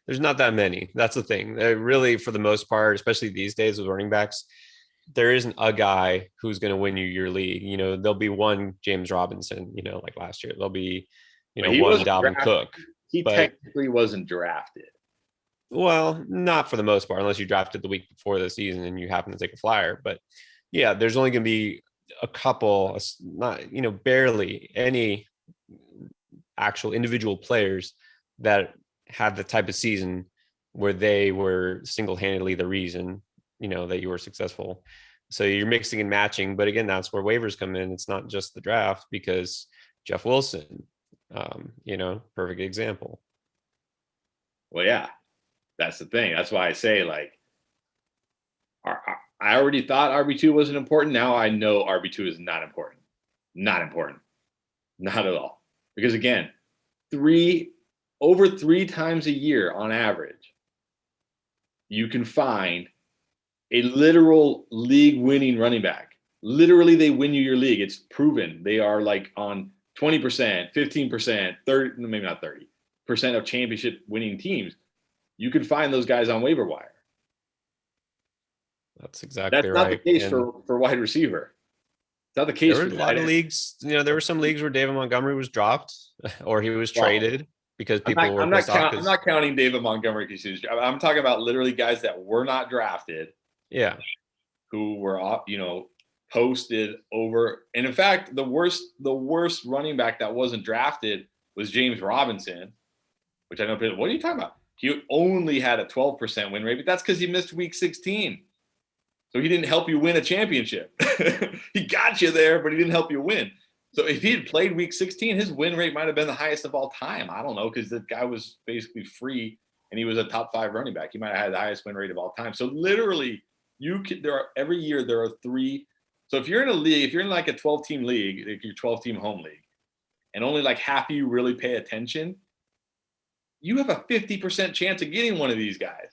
There's not that many. That's the thing. Really, for the most part, especially these days with running backs, there isn't a guy who's going to win you your league. There'll be one James Robinson, like last year. There'll be, one Dalvin Cook. He technically wasn't drafted. Well, not for the most part, unless you drafted the week before the season and you happen to take a flyer. But yeah, there's only going to be a couple, not, barely any actual individual players that had the type of season where they were single-handedly the reason, that you were successful. So you're mixing and matching. But again, that's where waivers come in. It's not just the draft, because Jeff Wilson, perfect example. Well, yeah, that's the thing. That's why I say, like, I already thought RB2 wasn't important. Now I know RB2 is not important. Not important. Not at all. Because again, over 3 times a year on average, you can find a literal league winning running back. Literally, they win you your league. It's proven. They are like on 20%, 15%, 30, maybe not 30% of championship winning teams. You can find those guys on waiver wire. That's exactly right. That's not the case for wide receiver. It's not the case. There were a lot of leagues. There were some leagues where David Montgomery was dropped or he was traded because people were pissed off. I'm not counting David Montgomery because he was. I'm talking about literally guys that were not drafted. Yeah. Who were posted over, and in fact, the worst running back that wasn't drafted was James Robinson, which I know. What are you talking about? He only had a 12% win rate, but that's because he missed week 16. So he didn't help you win a championship. He got you there, but he didn't help you win. So if he had played week 16, his win rate might have been the highest of all time. I don't know, because the guy was basically free and he was a top 5 running back. He might have had the highest win rate of all time. So literally, every year there are 3. So if you're in a league, if you're in like a 12-team league, like your 12-team home league, and only like half of you really pay attention, you have a 50% chance of getting one of these guys,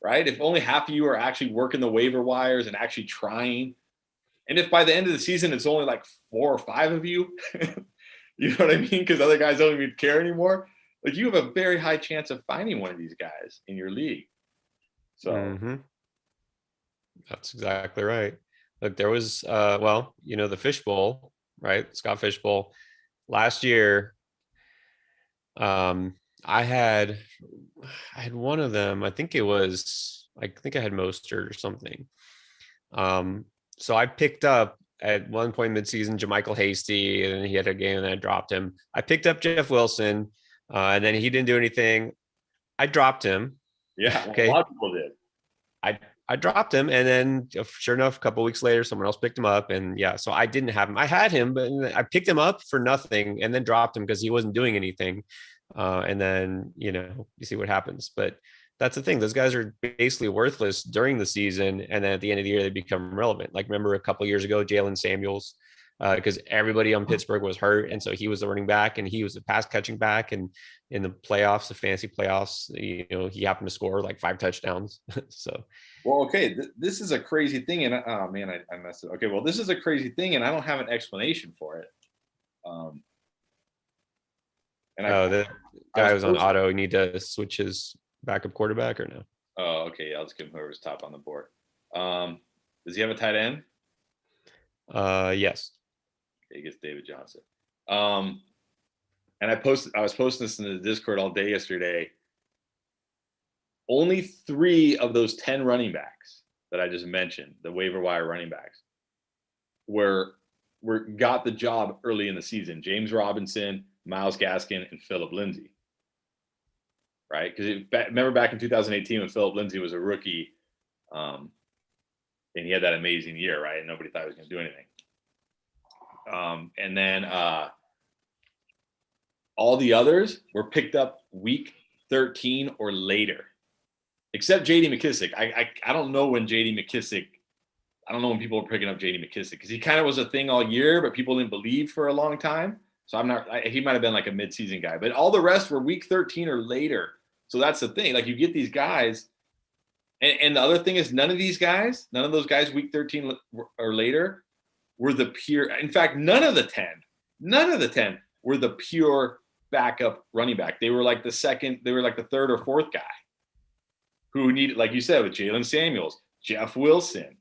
right? If only half of you are actually working the waiver wires and actually trying. And if by the end of the season, it's only like 4 or 5 of you, you know what I mean? Because other guys don't even care anymore. Like you have a very high chance of finding one of these guys in your league. So That's exactly right. Look, there was well, the fishbowl, right? Scott Fishbowl. Last year, um, I had one of them. I think I had Mostert or something. So I picked up at one point midseason JaMychal Hasty, and he had a game and I dropped him. I picked up Jeff Wilson, and then he didn't do anything. I dropped him. yeah, Okay. a lot of people did. I dropped him, and then sure enough, a couple weeks later, someone else picked him up, and yeah, so I didn't have him. I had him, but I picked him up for nothing, and then dropped him because he wasn't doing anything. And then you see what happens. But that's the thing; those guys are basically worthless during the season, and then at the end of the year, they become relevant. Like remember a couple years ago, Jalen Samuels, because everybody on Pittsburgh was hurt, and so he was the running back, and he was a pass catching back, and in the playoffs, the fantasy playoffs, he happened to score like 5 touchdowns. So. Well, okay, this is a crazy thing, and oh man, I messed it. Okay, well, this is a crazy thing, and I don't have an explanation for it. The guy was on auto. You need to switch his backup quarterback or no? Oh, okay. Yeah, let's give him whoever's top on the board. Does he have a tight end? Yes. Okay, he gets David Johnson. And I was posting this in the Discord all day yesterday. Only 3 of those 10 running backs that I just mentioned, the waiver wire running backs, got the job early in the season. James Robinson, Myles Gaskin, and Phillip Lindsay. Right? Because remember back in 2018 when Phillip Lindsay was a rookie, and he had that amazing year, right? And nobody thought he was going to do anything. And then all the others were picked up week 13 or later, except J.D. McKissick. I don't know when J.D. McKissick. I don't know when people were picking up J.D. McKissick because he kind of was a thing all year, but people didn't believe for a long time. So he might have been like a midseason guy, but all the rest were week 13 or later. So that's the thing. Like you get these guys, and the other thing is none of those guys week 13 or later were the pure. In fact, none of the 10 were the pure backup running back. They were like the third or fourth guy who needed, like you said, with Jalen Samuels, Jeff Wilson,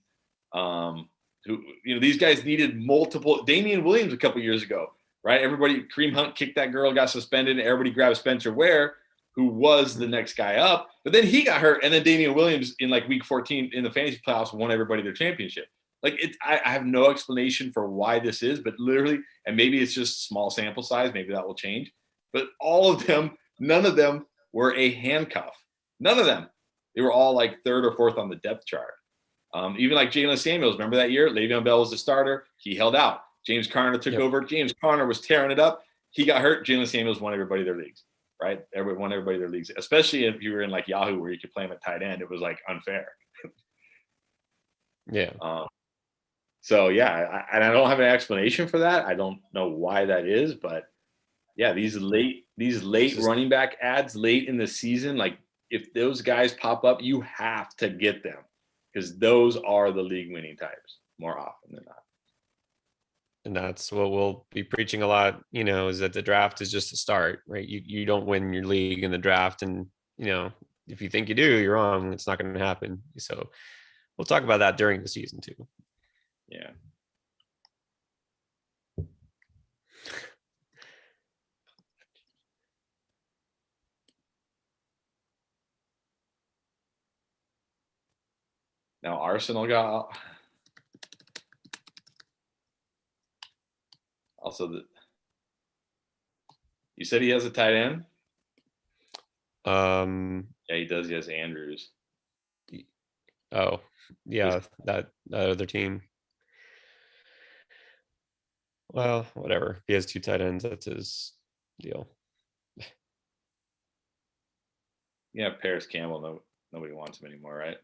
who these guys needed multiple. Damian Williams a couple years ago, right? Kareem Hunt kicked that girl, got suspended, and everybody grabbed Spencer Ware, who was the next guy up. But then he got hurt, and then Damian Williams in like week 14 in the fantasy playoffs won everybody their championship. Like I have no explanation for why this is, but literally, and maybe it's just small sample size, maybe that will change. But none of them were a handcuff. None of them. They were all like third or fourth on the depth chart. Even like Jalen Samuels, remember that year? Le'Veon Bell was the starter. He held out. James Conner took over. James Conner was tearing it up. He got hurt. Jalen Samuels won everybody their leagues, right? Won everybody their leagues, especially if you were in like Yahoo where you could play him at tight end. It was like unfair. Yeah. So yeah, I don't have an explanation for that. I don't know why that is, but yeah, these late running back ads late in the season, like if those guys pop up, you have to get them because those are the league winning types more often than not. And that's what we'll be preaching a lot, is that the draft is just a start, right? You don't win your league in the draft. And, if you think you do, you're wrong. It's not going to happen. So we'll talk about that during the season too. Yeah. Now Arsenal got also you said he has a tight end? Yeah, he does. He has Andrews. Oh, yeah, that other team. Well, whatever. He has 2 tight ends. That's his deal. Yeah, Paris Campbell. No, nobody wants him anymore, right?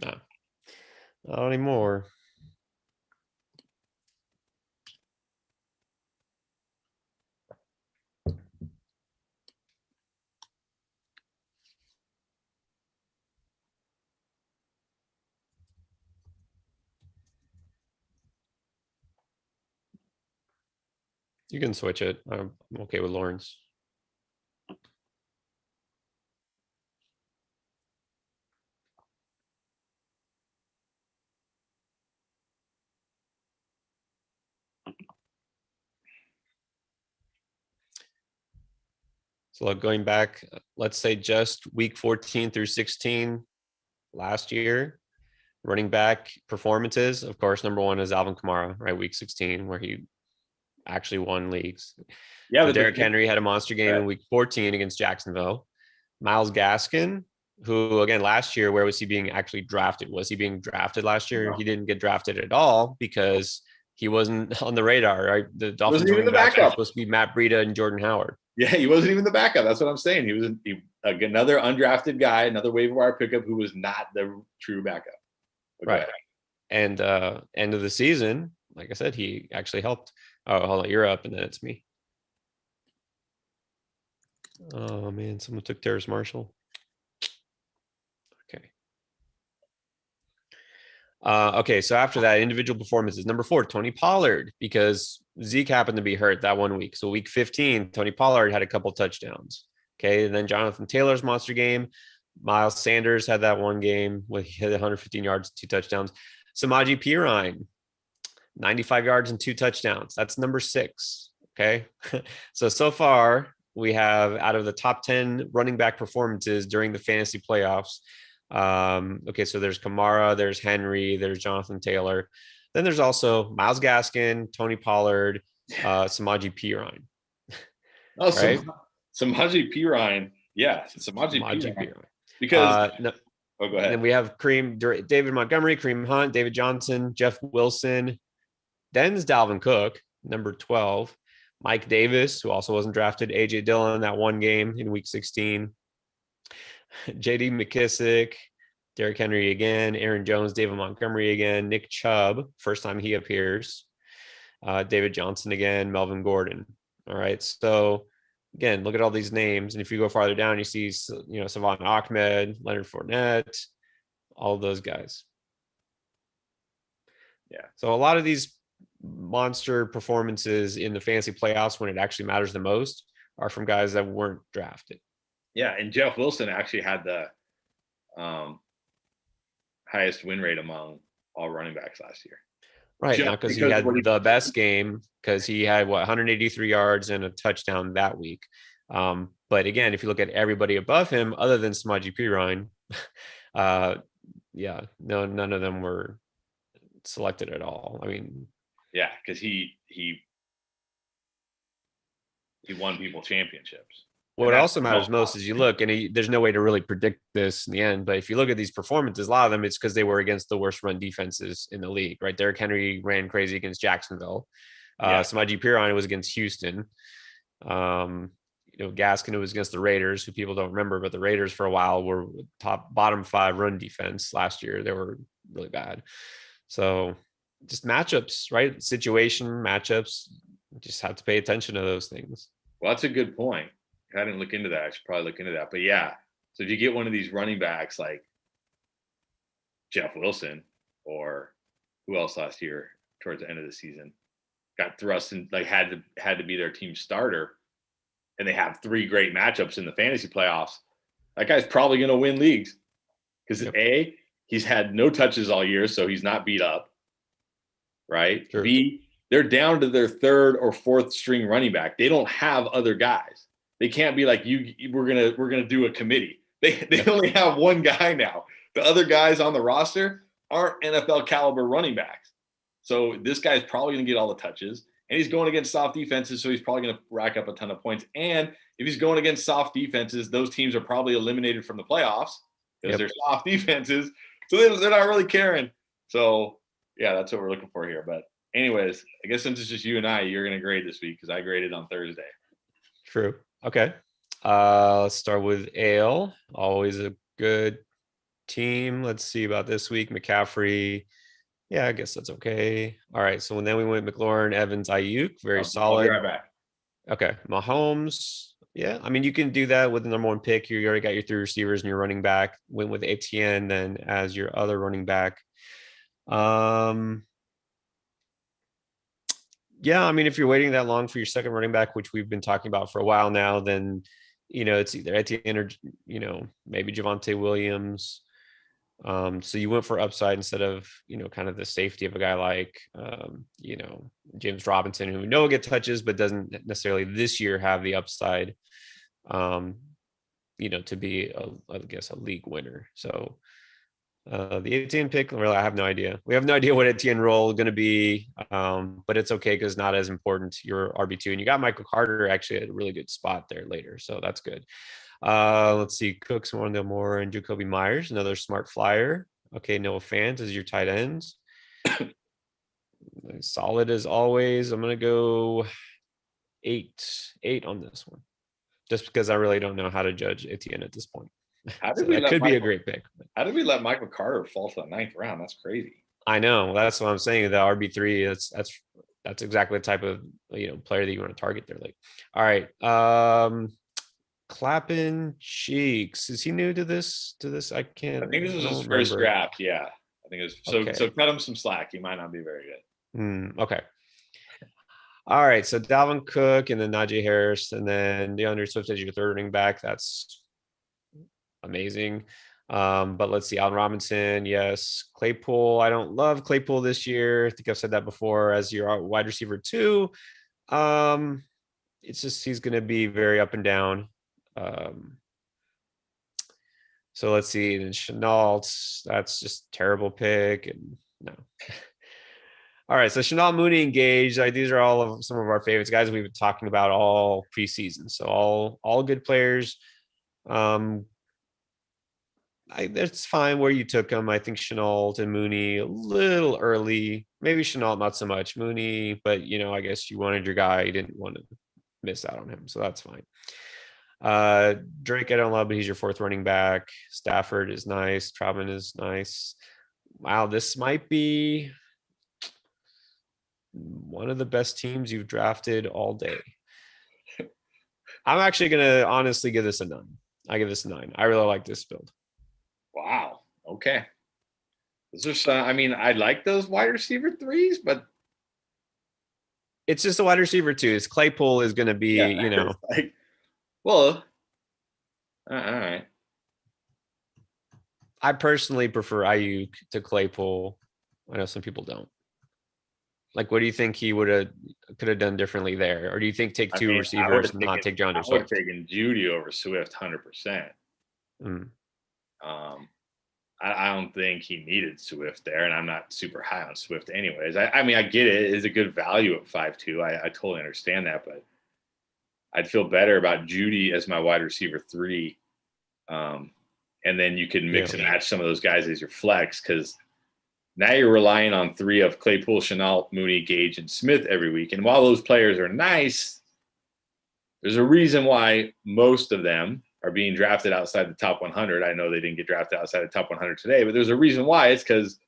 No, not anymore. You can switch it. I'm okay with Lawrence. So like going back, let's say just week 14 through 16 last year, running back performances. Of course, number one is Alvin Kamara, right? Week 16, where he actually won leagues. Yeah, So but Derrick Henry had a monster game in week 14 against Jacksonville. Myles Gaskin, who again last year, where was he being actually drafted? Was he being drafted last year? No. He didn't get drafted at all because he wasn't on the radar, right? The Dolphins Wasn't even running the backs were backup. supposed to be Matt Breida and Jordan Howard. Yeah, he wasn't even the backup. That's what I'm saying. He was another undrafted guy, another waiver wire pickup who was not the true backup. But Right. And end of the season, like I said, he actually helped. Oh, hold on, you're up, and then it's me. Oh man, someone took Terrace Marshall. Okay. Okay, so after that, individual performances. Number 4, Tony Pollard, because Zeke happened to be hurt that one week. So week 15, Tony Pollard had a couple touchdowns. Okay, and then Jonathan Taylor's monster game. Miles Sanders had that one game where he hit 115 yards, 2 touchdowns. Samaje Perine, 95 yards and 2 touchdowns. That's number 6. Okay, so far we have out of the top 10 running back performances during the fantasy playoffs. Okay, so there's Kamara, there's Henry, there's Jonathan Taylor. Then there's also Myles Gaskin, Tony Pollard, Samaje Perine. Oh, right? Samaje Perine. Yeah, Samaje Perine. Because no, oh, go ahead. Then we have David Montgomery, Kareem Hunt, David Johnson, Jeff Wilson. Then's Dalvin Cook, number 12. Mike Davis, who also wasn't drafted. AJ Dillon, that one game in week 16. JD McKissick, Derrick Henry again, Aaron Jones, David Montgomery again, Nick Chubb, first time he appears, David Johnson again, Melvin Gordon. All right. So again, look at all these names. And if you go farther down, you see, Savon Ahmed, Leonard Fournette, all of those guys. Yeah. So a lot of these monster performances in the fantasy playoffs when it actually matters the most are from guys that weren't drafted. Yeah, and Jeff Wilson actually had the highest win rate among all running backs last year. Right, not because he had the best game, because he had 183 yards and a touchdown that week. But again, if you look at everybody above him, other than Samaje Perine, none of them were selected at all. I mean, yeah, because he won people championships. What also matters most is you look, and there's no way to really predict this in the end, but if you look at these performances, a lot of them, it's because they were against the worst run defenses in the league, right? Derrick Henry ran crazy against Jacksonville. Samaje Perine was against Houston. Gaskin was against the Raiders, who people don't remember, but the Raiders for a while were bottom 5 run defense last year. They were really bad. So just matchups, right? Situation matchups. You just have to pay attention to those things. Well, that's a good point. I didn't look into that. I should probably look into that. But yeah, so if you get one of these running backs like Jeff Wilson or who else last year towards the end of the season got thrust and had to be their team starter, and they have 3 great matchups in the fantasy playoffs, that guy's probably going to win leagues because A, he's had no touches all year, so he's not beat up, right? Sure. B, they're down to their 3rd or 4th string running back. They don't have other guys. They can't be like, we're gonna do a committee. They only have one guy now. The other guys on the roster aren't NFL caliber running backs. So this guy's probably gonna get all the touches, and he's going against soft defenses, so he's probably gonna rack up a ton of points. And if he's going against soft defenses, those teams are probably eliminated from the playoffs because they're soft defenses. So they're not really caring. So yeah, that's what we're looking for here. But anyways, I guess since it's just you and I, you're gonna grade this week because I graded on Thursday. True. Okay. Let's start with Ale. Always a good team. Let's see about this week. McCaffrey. Yeah, I guess that's okay. All right. So then we went McLaurin, Evans, Ayuk. Very solid. I'll be right back. Okay. Mahomes. Yeah. I mean, you can do that with the number 1 pick. You already got your 3 receivers and your running back. Went with Etienne then as your other running back. Yeah, I mean, if you're waiting that long for your second running back, which we've been talking about for a while now, then it's either Etienne or maybe Javonte Williams. So you went for upside instead of kind of the safety of a guy like James Robinson, who we know will get touches, but doesn't necessarily this year have the upside, um, to be I guess a league winner. So the Etienne pick, really, I have no idea. We have no idea what Etienne role is going to be, but it's okay because not as important. You're RB2, and you got Michael Carter actually at a really good spot there later, so that's good. Let's see, Cooks, Moore, and Jacoby Myers, another smart flyer. Okay, Noah Fant is your tight ends. Solid as always. I'm gonna go 8 on this one, just because I really don't know how to judge Etienne at this point. How did So we that let could be a Michael? great pick. How did we let Michael Carter fall to the 9th round? That's crazy. I know, that's what I'm saying. The RB3, that's exactly the type of player that you want to target there. Like, all right, Clapping Cheeks. Is he new to this? I can't. I think this was I his don't first remember. draft. Yeah, I think it was. So Okay. cut him some slack. He might not be very good. Okay. All right. So Dalvin Cook and then Najee Harris and then DeAndre Swift as your third running back. That's amazing. But let's see, Allen Robinson, yes. Claypool, I don't love Claypool this year. I think I've said that before as your wide receiver 2. It's just he's going to be very up and down. So let's see, and Chenault, that's just terrible pick, and no. All right, so Chenault, Mooney, engaged. These are all of some of our favorites, guys we've been talking about all preseason. So all good players. That's fine where you took them. I think Chenault and Mooney a little early. Maybe Chenault not so much. Mooney, but I guess you wanted your guy. You didn't want to miss out on him, so that's fine. Drake, I don't love, but he's your fourth running back. Stafford is nice. Troutman is nice. Wow, this might be one of the best teams you've drafted all day. I'm actually gonna honestly give this a 9. I give this a 9. I really like this build. Wow. Okay. Those are. I mean, I like those wide receiver 3s, but it's just a wide receiver 2s. Claypool is going to be, like, well, all right. I personally prefer Ayuk to Claypool. I know some people don't. Like, what do you think he could have done differently there? Or do you think take two receivers and not take DeAndre Swift? I would have taken Judy over Swift 100%. I don't think he needed Swift there, and I'm not super high on Swift anyways. I mean, I get it. It's a good value at 5.2. I totally understand that, but I'd feel better about Judy as my wide receiver 3. And then you can mix and match some of those guys as your flex, because now you're relying on 3 of Claypool, Chenault, Mooney, Gage, and Smith every week. And while those players are nice, there's a reason why most of them are being drafted outside the top 100. I know they didn't get drafted outside the top 100 today, but there's a reason why. It's because,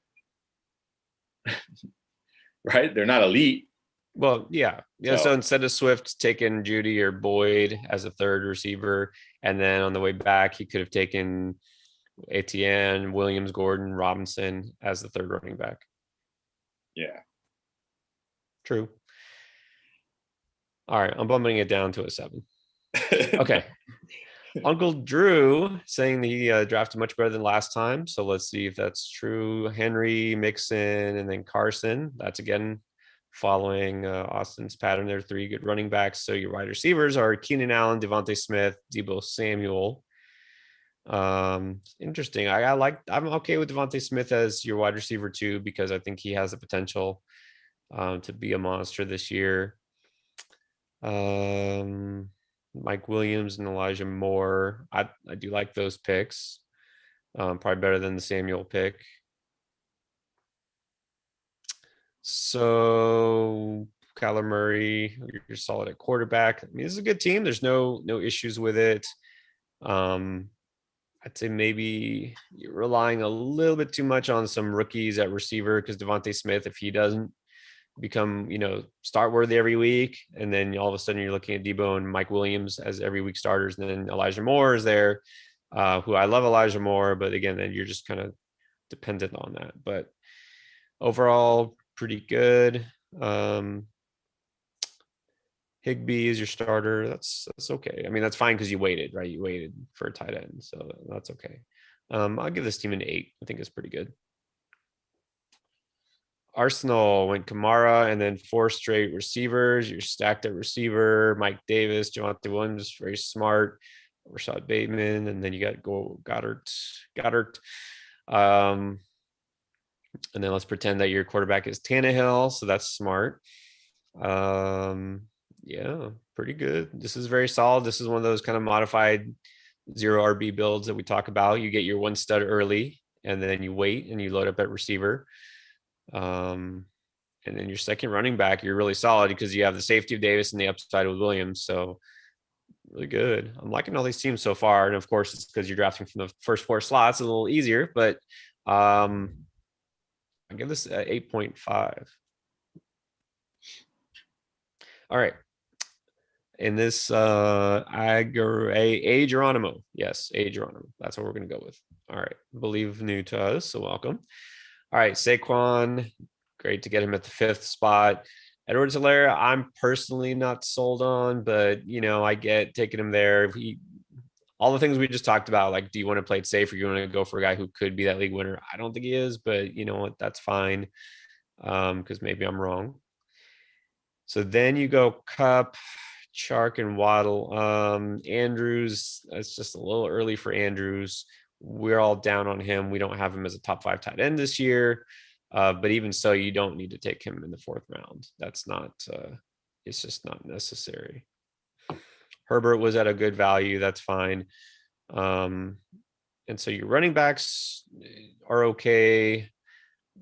right, they're not elite. Well, yeah. So instead of Swift taking Judy or Boyd as a third receiver, and then on the way back, he could have taken Etienne, Williams, Gordon, Robinson as the third running back. Yeah. True. All right. I'm bumping it down to a 7. Okay. Uncle Drew saying he drafted much better than last time. So let's see if that's true. Henry, Mixon, and then Carson. That's again following Austin's pattern. There are 3 good running backs. So your wide receivers are Keenan Allen, Devontae Smith, Deebo Samuel. Interesting. I'm okay with Devontae Smith as your wide receiver 2, because I think he has the potential to be a monster this year. Mike Williams and Elijah Moore. I do like those picks. Probably better than the Samuel pick. So Kyler Murray, you're solid at quarterback. I mean, this is a good team. There's no issues with it. I'd say maybe you're relying a little bit too much on some rookies at receiver, because Devontae Smith, if he doesn't become, start worthy every week, and then all of a sudden you're looking at Deebo and Mike Williams as every week starters, and then Elijah Moore is there, who I love Elijah Moore, but again, then you're just kind of dependent on that. But overall, pretty good. Higbee is your starter. That's okay. I mean, that's fine because you waited, right? You waited for a tight end, so that's okay. I'll give this team an 8. I think it's pretty good. Arsenal went Kamara and then 4 straight receivers. You're stacked at receiver. Mike Davis, Javonte Williams, very smart. Rashad Bateman, and then you got Goddard. And then let's pretend that your quarterback is Tannehill, so that's smart. Yeah, pretty good. This is very solid. This is one of those kind of modified 0 RB builds that we talk about. You get your 1 stud early, and then you wait and you load up at receiver. And then your second running back, you're really solid because you have the safety of Davis and the upside with Williams. So really good. I'm liking all these teams so far. And of course, it's because you're drafting from the first 4 slots, a little easier, but I give this a 8.5. All right. In this A Geronimo. Yes, A Geronimo. That's what we're going to go with. All right. Believe new to us, so welcome. All right, Saquon. Great to get him at the 5th spot. Edwards-Helaire, I'm personally not sold on, but I get taking him there. All the things we just talked about, like, do you want to play it safe or you want to go for a guy who could be that league winner? I don't think he is, but you know what? That's fine. Because maybe I'm wrong. So then you go Cup, Chark, and Waddle. Andrews, it's just a little early for Andrews. We're all down on him. We don't have him as a top 5 tight end this year. But even so, you don't need to take him in the 4th round. That's not, it's just not necessary. Herbert was at a good value. That's fine. And so your running backs are okay.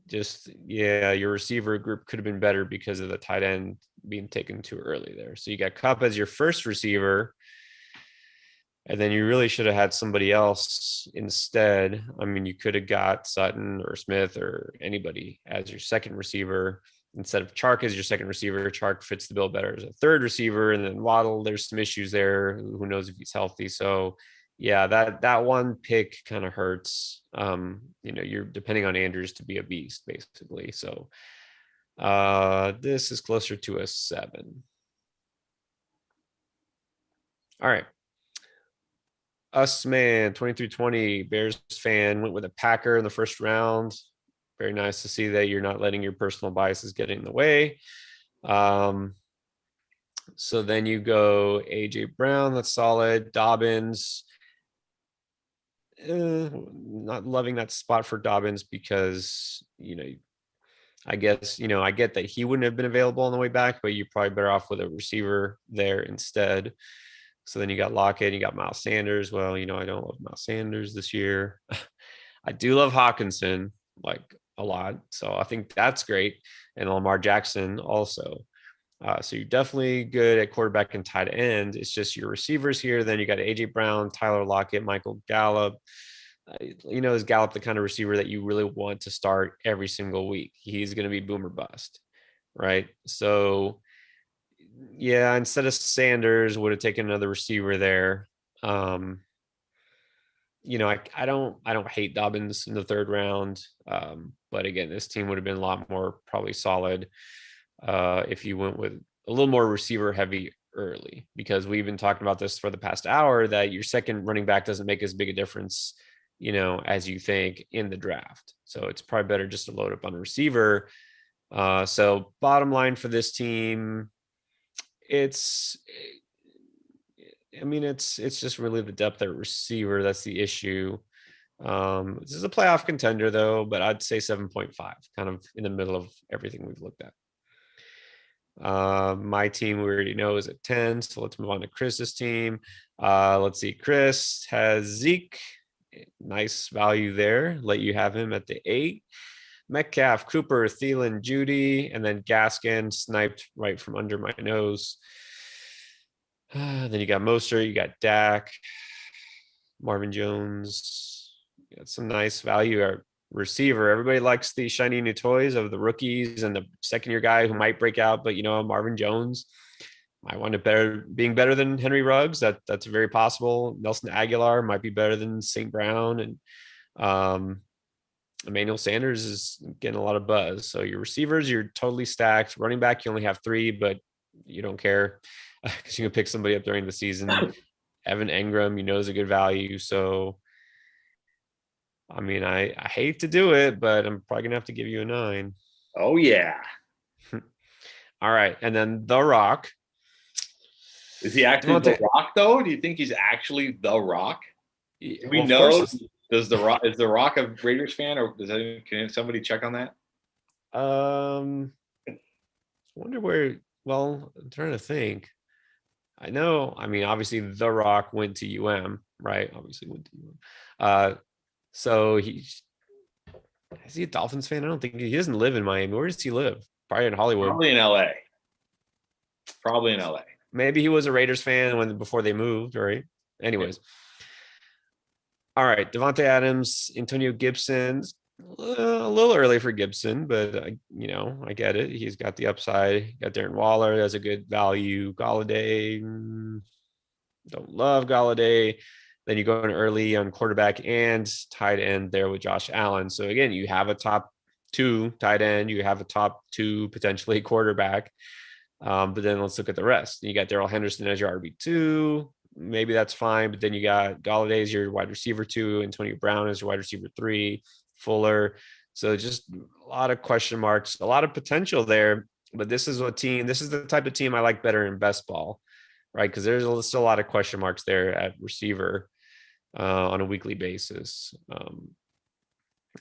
Just, yeah, your receiver group could have been better because of the tight end being taken too early there. So you got Kupp as your first receiver. And then you really should have had somebody else instead. I mean, you could have got Sutton or Smith or anybody as your second receiver instead of Chark as your second receiver. Chark fits the bill better as a 3rd receiver. And then Waddle, there's some issues there. Who knows if he's healthy? So yeah, that one pick kind of hurts. You're depending on Andrews to be a beast, basically. So this is closer to a 7. All right. Us man 2320 Bears fan went with a Packer in the 1st round. Very nice to see that you're not letting your personal biases get in the way. So then you go AJ Brown, that's solid. Dobbins, not loving that spot for Dobbins because I guess I get that he wouldn't have been available on the way back, but you're probably better off with a receiver there instead. So then you got Lockett, you got Miles Sanders. Well, I don't love Miles Sanders this year. I do love Hawkinson like a lot. So I think that's great. And Lamar Jackson also. So you're definitely good at quarterback and tight end. It's just your receivers here. Then you got AJ Brown, Tyler Lockett, Michael Gallup. Is Gallup the kind of receiver that you really want to start every single week? He's going to be boom or bust, right? So yeah, instead of Sanders, would have taken another receiver there. I don't hate Dobbins in the 3rd round. But again, this team would have been a lot more probably solid if you went with a little more receiver heavy early, because we've been talking about this for the past hour that your second running back doesn't make as big a difference, as you think in the draft. So it's probably better just to load up on a receiver. So bottom line for this team, it's just really the depth at receiver. That's the issue. This is a playoff contender though, but I'd say 7.5, kind of in the middle of everything we've looked at. My team we already know is at 10. So let's move on to Chris's team. Let's see. Chris has Zeke. Nice value there. Let you have him at the 8. Metcalf, Cooper, Thielen, Judy, and then Gaskin sniped right from under my nose. Then you got Mostert, you got Dak, Marvin Jones. You got some nice value at receiver. Everybody likes the shiny new toys of the rookies and the 2nd-year guy who might break out, but Marvin Jones might want to being better than Henry Ruggs. That's very possible. Nelson Aguilar might be better than St. Brown, and Emmanuel Sanders is getting a lot of buzz. So your receivers, you're totally stacked. Running back, you only have 3, but you don't care. because you can pick somebody up during the season. Evan Engram, is a good value. So, I mean, I hate to do it, but I'm probably gonna have to give you a 9. Oh yeah. All right, and then The Rock. Is he actually The Rock though? Do you think he's actually The Rock? Do we know? Is The Rock a Raiders fan, or can somebody check on that? I wonder where. Well, I'm trying to think. I know. I mean, obviously, The Rock went to UM, right? Obviously, went to UM. So is he a Dolphins fan? I don't think he doesn't live in Miami. Where does he live? Probably in Hollywood. Probably in LA. Probably in LA. Maybe he was a Raiders fan before they moved, right? Anyways. All right, Devontae Adams, Antonio Gibson. A little early for Gibson, but I get it. He's got the upside. Got Darren Waller as a good value. Galladay, don't love Galladay. Then you go in early on quarterback and tight end there with Josh Allen. So again, you have a top 2 tight end. You have a top 2 potentially quarterback. But then let's look at the rest. You got Darrell Henderson as your RB2. Maybe that's fine. But then you got Galladay as your wide receiver 2, Antonio Brown as your wide receiver 3, Fuller. So just a lot of question marks, a lot of potential there. But this is the type of team I like better in best ball, right? Because there's still a lot of question marks there at receiver on a weekly basis.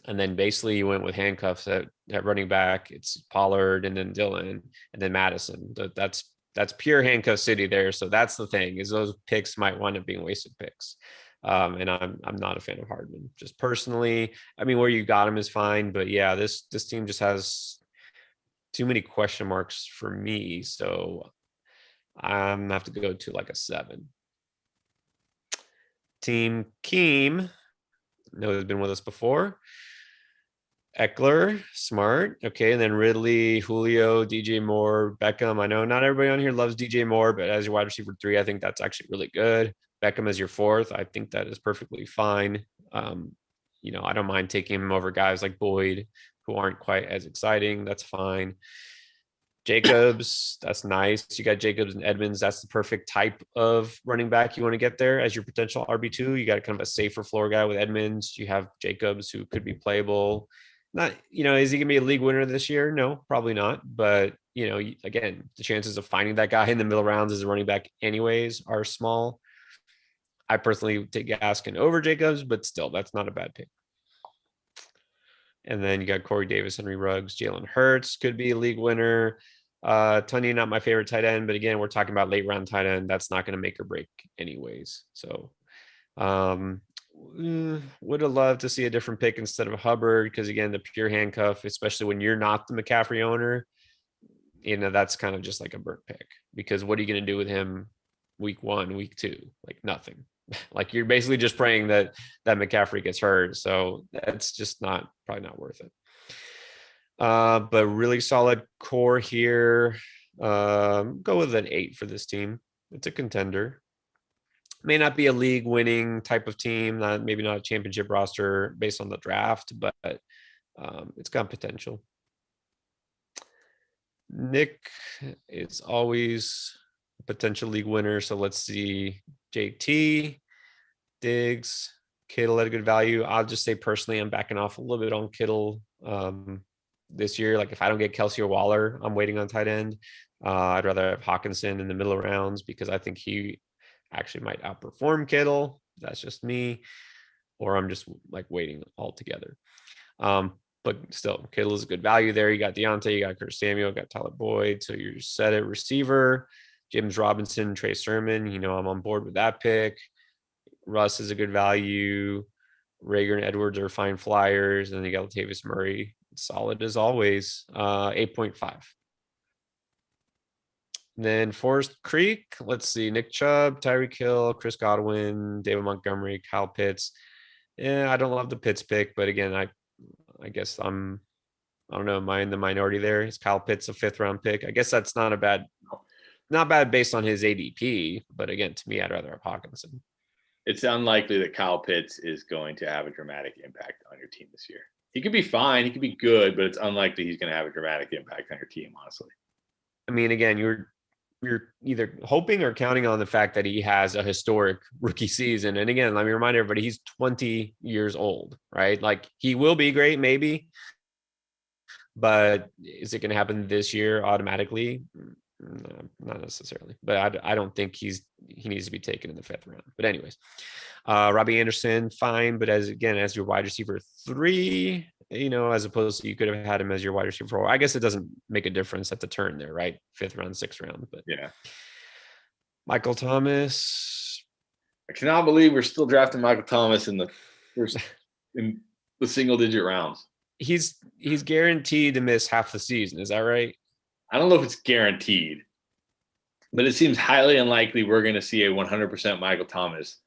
And then basically you went with handcuffs at running back. It's Pollard and then Dillon and then Madison. That's pure handcuff city there. So that's the thing, is those picks might wind up being wasted picks. And I'm not a fan of Hardman, just personally. I mean, where you got him is fine, but yeah, this team just has too many question marks for me. So I'm gonna have to go to like a 7. Team Keem, has been with us before. Eckler, smart. Okay. And then Ridley, Julio, DJ Moore, Beckham. I know not everybody on here loves DJ Moore, but as your wide receiver 3, I think that's actually really good. Beckham as your 4th, I think that is perfectly fine. I don't mind taking him over guys like Boyd, who aren't quite as exciting. That's fine. Jacobs, that's nice. You got Jacobs and Edmonds. That's the perfect type of running back you want to get there as your potential RB2. You got kind of a safer floor guy with Edmonds. You have Jacobs, who could be playable. Not, is he gonna be a league winner this year? No, probably not. But again, the chances of finding that guy in the middle rounds as a running back anyways are small. I personally take Gaskin over Jacobs, but still, that's not a bad pick. And then you got Corey Davis, Henry Ruggs, Jalen Hurts could be a league winner. Toney, not my favorite tight end, but again, we're talking about late round tight end. That's not going to make or break anyways. So would have loved to see a different pick instead of Hubbard, because again, the pure handcuff, especially when you're not the McCaffrey owner, that's kind of just like a burnt pick, because what are you going to do with him week 1, week 2? Like nothing. Like you're basically just praying that McCaffrey gets hurt. So that's just probably not worth it. But really solid core here. Go with an 8 for this team. It's a contender. May not be a league winning type of team, maybe not a championship roster based on the draft, but it's got potential. Nick is always a potential league winner. So let's see. JT, Diggs, Kittle at a good value. I'll just say personally, I'm backing off a little bit on Kittle this year. Like if I don't get Kelsey or Waller, I'm waiting on tight end. I'd rather have Hawkinson in the middle rounds, because I think he actually might outperform Kittle. That's just me. Or I'm just like waiting altogether. But still, Kittle is a good value there. You got Deontay, you got Curtis Samuel, got Tyler Boyd. So you're set at receiver. James Robinson, Trey Sermon. I'm on board with that pick. Russ is a good value. Rager and Edwards are fine flyers. And then you got Latavius Murray, solid as always. 8.5. Then Forest Creek, let's see. Nick Chubb, Tyreek Hill, Chris Godwin, David Montgomery, Kyle Pitts. Yeah, I don't love the Pitts pick, but again, I guess I don't know, am I in the minority there? Is Kyle Pitts a 5th round pick? I guess that's not bad based on his ADP, but again, to me, I'd rather have Hawkinson. It's unlikely that Kyle Pitts is going to have a dramatic impact on your team this year. He could be fine, he could be good, but it's unlikely he's going to have a dramatic impact on your team, honestly. I mean, again, you're we're either hoping or counting on the fact that he has a historic rookie season. And again, let me remind everybody, he's 20 years old, right? Like he will be great, maybe, but is it going to happen this year automatically? No, not necessarily, but I don't think he needs to be taken in the 5th round. But anyways, Robbie Anderson, fine, but as your wide receiver 3, as opposed to you could have had him as your wide receiver 4. I guess it doesn't make a difference at the turn there, right? 5th round, 6th round, but yeah. Michael Thomas. I cannot believe we're still drafting Michael Thomas in the single digit rounds. He's guaranteed to miss half the season. Is that right? I don't know if it's guaranteed, but it seems highly unlikely we're going to see a 100% Michael Thomas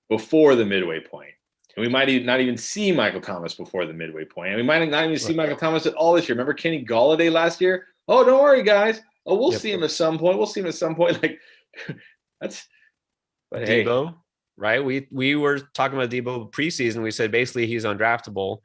before the midway point. And we might not even see Michael Thomas before the midway point. And we might not even see Michael Thomas at all this year. Remember Kenny Golladay last year? Oh, don't worry, guys. Oh, we'll see him at some point. Like that's but Debo, hey. Right? We were talking about Debo preseason. We said basically he's undraftable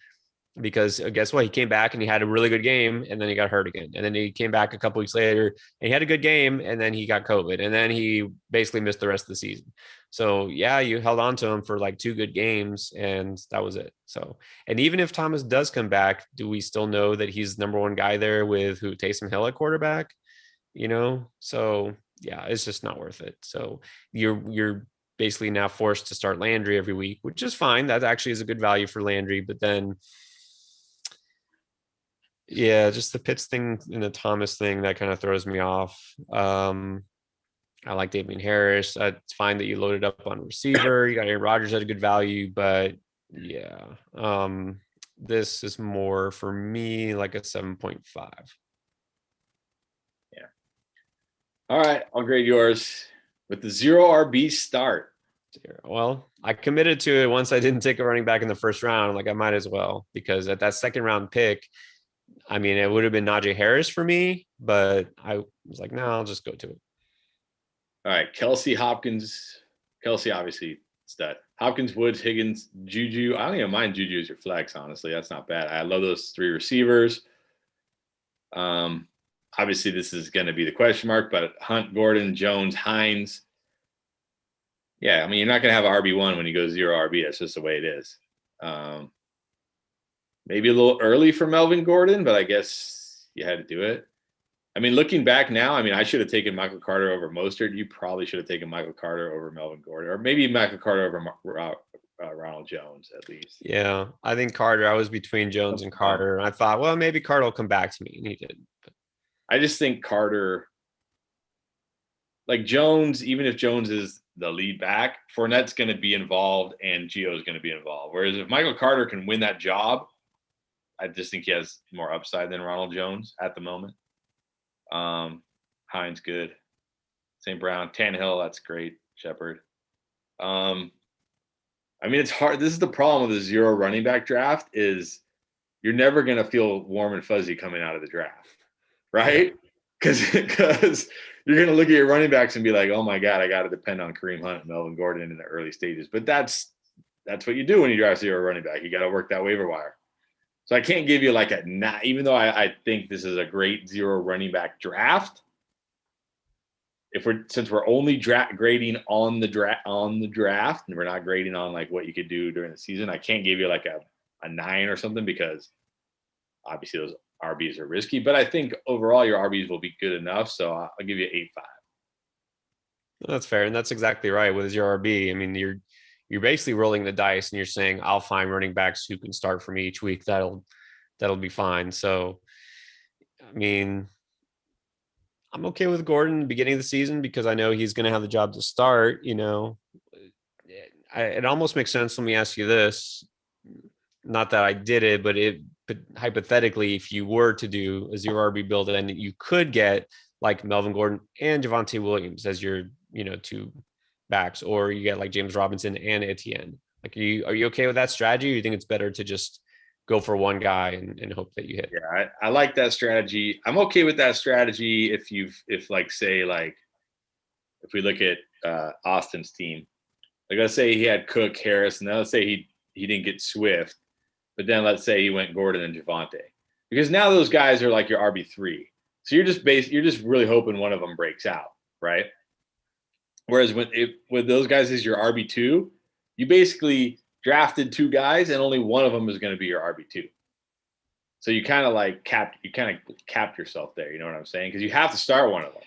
because guess what? He came back and he had a really good game and then he got hurt again. And then he came back a couple weeks later and he had a good game and then he got COVID and then he basically missed the rest of the season. So yeah, you held on to him for like 2 good games and that was it. So, and even if Thomas does come back, do we still know that he's number 1 guy there with Taysom Hill at quarterback? So yeah, it's just not worth it. So you're basically now forced to start Landry every week, which is fine. That actually is a good value for Landry, but then yeah, just the Pitts thing and the Thomas thing that kind of throws me off. I like Damian Harris. It's fine that you loaded up on receiver. You got Aaron Rodgers at a good value, but yeah, this is more for me like a 7.5. Yeah. All right, I'll grade yours with the 0 RB start. Well, I committed to it once I didn't take a running back in the 1st round. Like I might as well, because at that 2nd round pick, I mean, it would have been Najee Harris for me, but I was like, no, I'll just go to it. All right, Kelsey, Hopkins. Kelsey, obviously, stud. Hopkins, Woods, Higgins, Juju. I don't even mind Juju as your flex, honestly. That's not bad. I love those 3 receivers. Obviously, this is going to be the question mark, but Hunt, Gordon, Jones, Hines. Yeah, I mean, you're not going to have an RB1 when you go 0 RB. That's just the way it is. Maybe a little early for Melvin Gordon, but I guess you had to do it. I mean, looking back now, I mean, I should have taken Michael Carter over Mostert. You probably should have taken Michael Carter over Melvin Gordon, or maybe Michael Carter over Ronald Jones at least. Yeah, I think Carter. I was between Jones and Carter, and I thought, well, maybe Carter will come back to me, and he didn't. I just think Carter, like Jones, even if Jones is the lead back, Fournette's going to be involved and Gio's going to be involved. Whereas if Michael Carter can win that job, I just think he has more upside than Ronald Jones at the moment. Hines, good. St. Brown, Tannehill, that's great. Shepard. I mean, it's hard. This is the problem with the 0 running back draft is you're never going to feel warm and fuzzy coming out of the draft, right? Because you're going to look at your running backs and be like, oh my God, I got to depend on Kareem Hunt and Melvin Gordon in the early stages. But that's what you do when you draft 0 running back. You got to work that waiver wire. So I can't give you like even though I think this is a great 0 running back draft. Since we're only grading on the draft and we're not grading on like what you could do during the season, I can't give you like a 9 or something because obviously those RBs are risky. But I think overall your RBs will be good enough, so I'll give you 8.5. That's fair, and that's exactly right with your RB. I mean, you're basically rolling the dice and you're saying I'll find running backs who can start for me each week. That'll be fine. So, I mean, I'm okay with Gordon in the beginning of the season because I know he's going to have the job to start. It almost makes sense. Let me ask you this. Not that I did it, but hypothetically, if you were to do a 0 RB build and you could get like Melvin Gordon and Javonte Williams as your, 2 backs, or you get like James Robinson and Etienne. Like, are you okay with that strategy? Or you think it's better to just go for one guy and hope that you hit? Yeah, I like that strategy. I'm okay with that strategy if if we look at Austin's team, like let's say he had Cook, Harris, and then let's say he didn't get Swift, but then let's say he went Gordon and Javonte, because now those guys are like your RB3. So you're just really hoping one of them breaks out. right? Whereas with those guys as your RB2, you basically drafted 2 guys and only one of them is going to be your RB2. So you kind of capped yourself there. You know what I'm saying? Because you have to start one of them.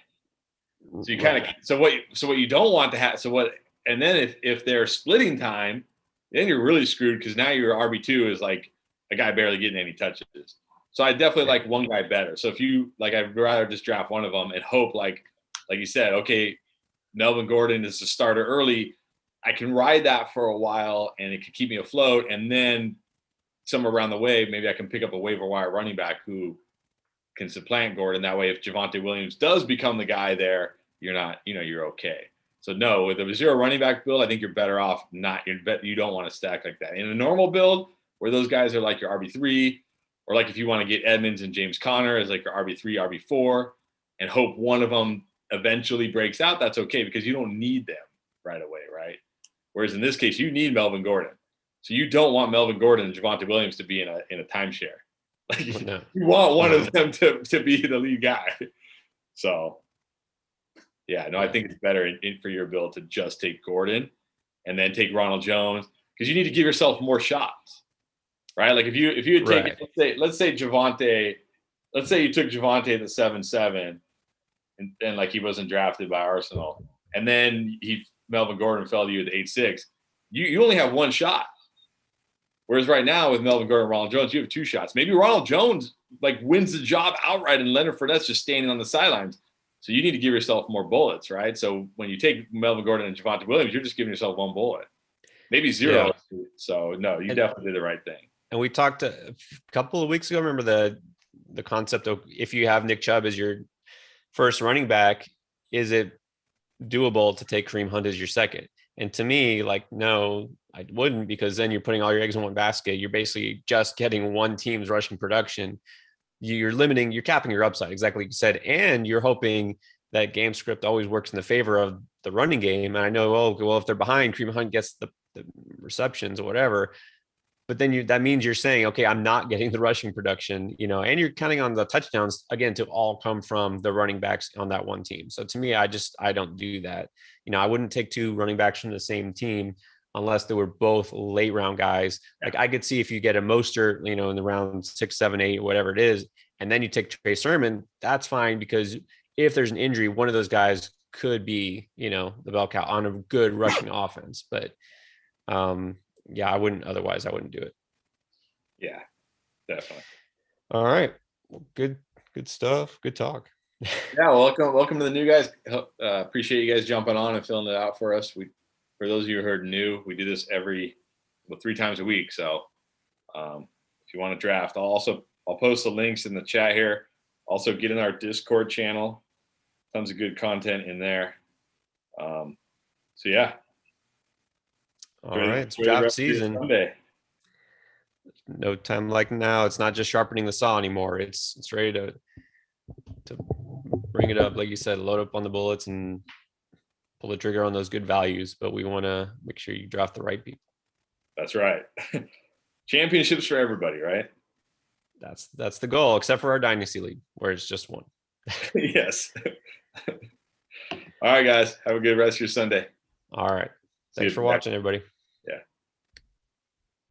So you kind of what you don't want to have. And then if they're splitting time, then you're really screwed because now your RB2 is like a guy barely getting any touches. So I definitely like one guy better. So if you like, I'd rather just draft one of them and hope like you said, okay, Melvin Gordon is the starter early. I can ride that for a while and it could keep me afloat. And then somewhere around the way, maybe I can pick up a waiver wire running back who can supplant Gordon. That way, if Javonte Williams does become the guy there, you're okay. So no, with a 0 running back build, I think you're better off you don't want to stack like that. In a normal build where those guys are like your RB3, or like if you want to get Edmonds and James Conner as like your RB3, RB4, and hope one of them eventually breaks out, that's okay because you don't need them right away, right? Whereas in this case, you need Melvin Gordon. So you don't want Melvin Gordon and Javonte Williams to be in a timeshare. Like you want one of them to be the lead guy. So yeah, no, I think it's better for your build to just take Gordon and then take Ronald Jones because you need to give yourself more shots, right? Like if you had taken let's say Javonte, let's say you took Javonte at the 7-7 and like he wasn't drafted by Arsenal, and then Melvin Gordon fell to you at the 8-6, you only have one shot. Whereas right now with Melvin Gordon and Ronald Jones, you have 2 shots. Maybe Ronald Jones like wins the job outright and Leonard Fournette's just standing on the sidelines. So you need to give yourself more bullets, right? So when you take Melvin Gordon and Javonte Williams, you're just giving yourself 1 bullet. Maybe 0. Yeah. So no, you definitely did the right thing. And we talked a couple of weeks ago, remember the concept of if you have Nick Chubb as your first running back, is it doable to take Kareem Hunt as your second? And to me, like, no, I wouldn't, because then you're putting all your eggs in one basket. You're basically just getting one team's rushing production. You're capping your upside, exactly like you said. And you're hoping that game script always works in the favor of the running game. And I know, if they're behind, Kareem Hunt gets the receptions or whatever. But then that means you're saying, okay, I'm not getting the rushing production, and you're counting on the touchdowns again to all come from the running backs on that one team. So to me, I don't do that. I wouldn't take 2 running backs from the same team unless they were both late round guys. Like I could see if you get a Mostert, in the round 6, 7, 8, whatever it is, and then you take Trey Sermon, that's fine, because if there's an injury, one of those guys could be, the bell cow on a good rushing offense. But yeah, I wouldn't do it. Yeah, definitely. All right. Well, good stuff. Good talk. Yeah, welcome to the new guys. Appreciate you guys jumping on and filling it out for us. For those of you who are new, we do this 3 times a week. So if you want to draft, I'll post the links in the chat here. Also get in our Discord channel. Tons of good content in there. So yeah. All right, it's draft season. No time like now. It's not just sharpening the saw anymore. It's ready to bring it up, like you said, load up on the bullets and pull the trigger on those good values. But we want to make sure you draft the right people. That's right. Championships for everybody, right? That's the goal, except for our dynasty league where it's just one. Yes. All right, guys. Have a good rest of your Sunday. All right. Thanks for watching, everybody.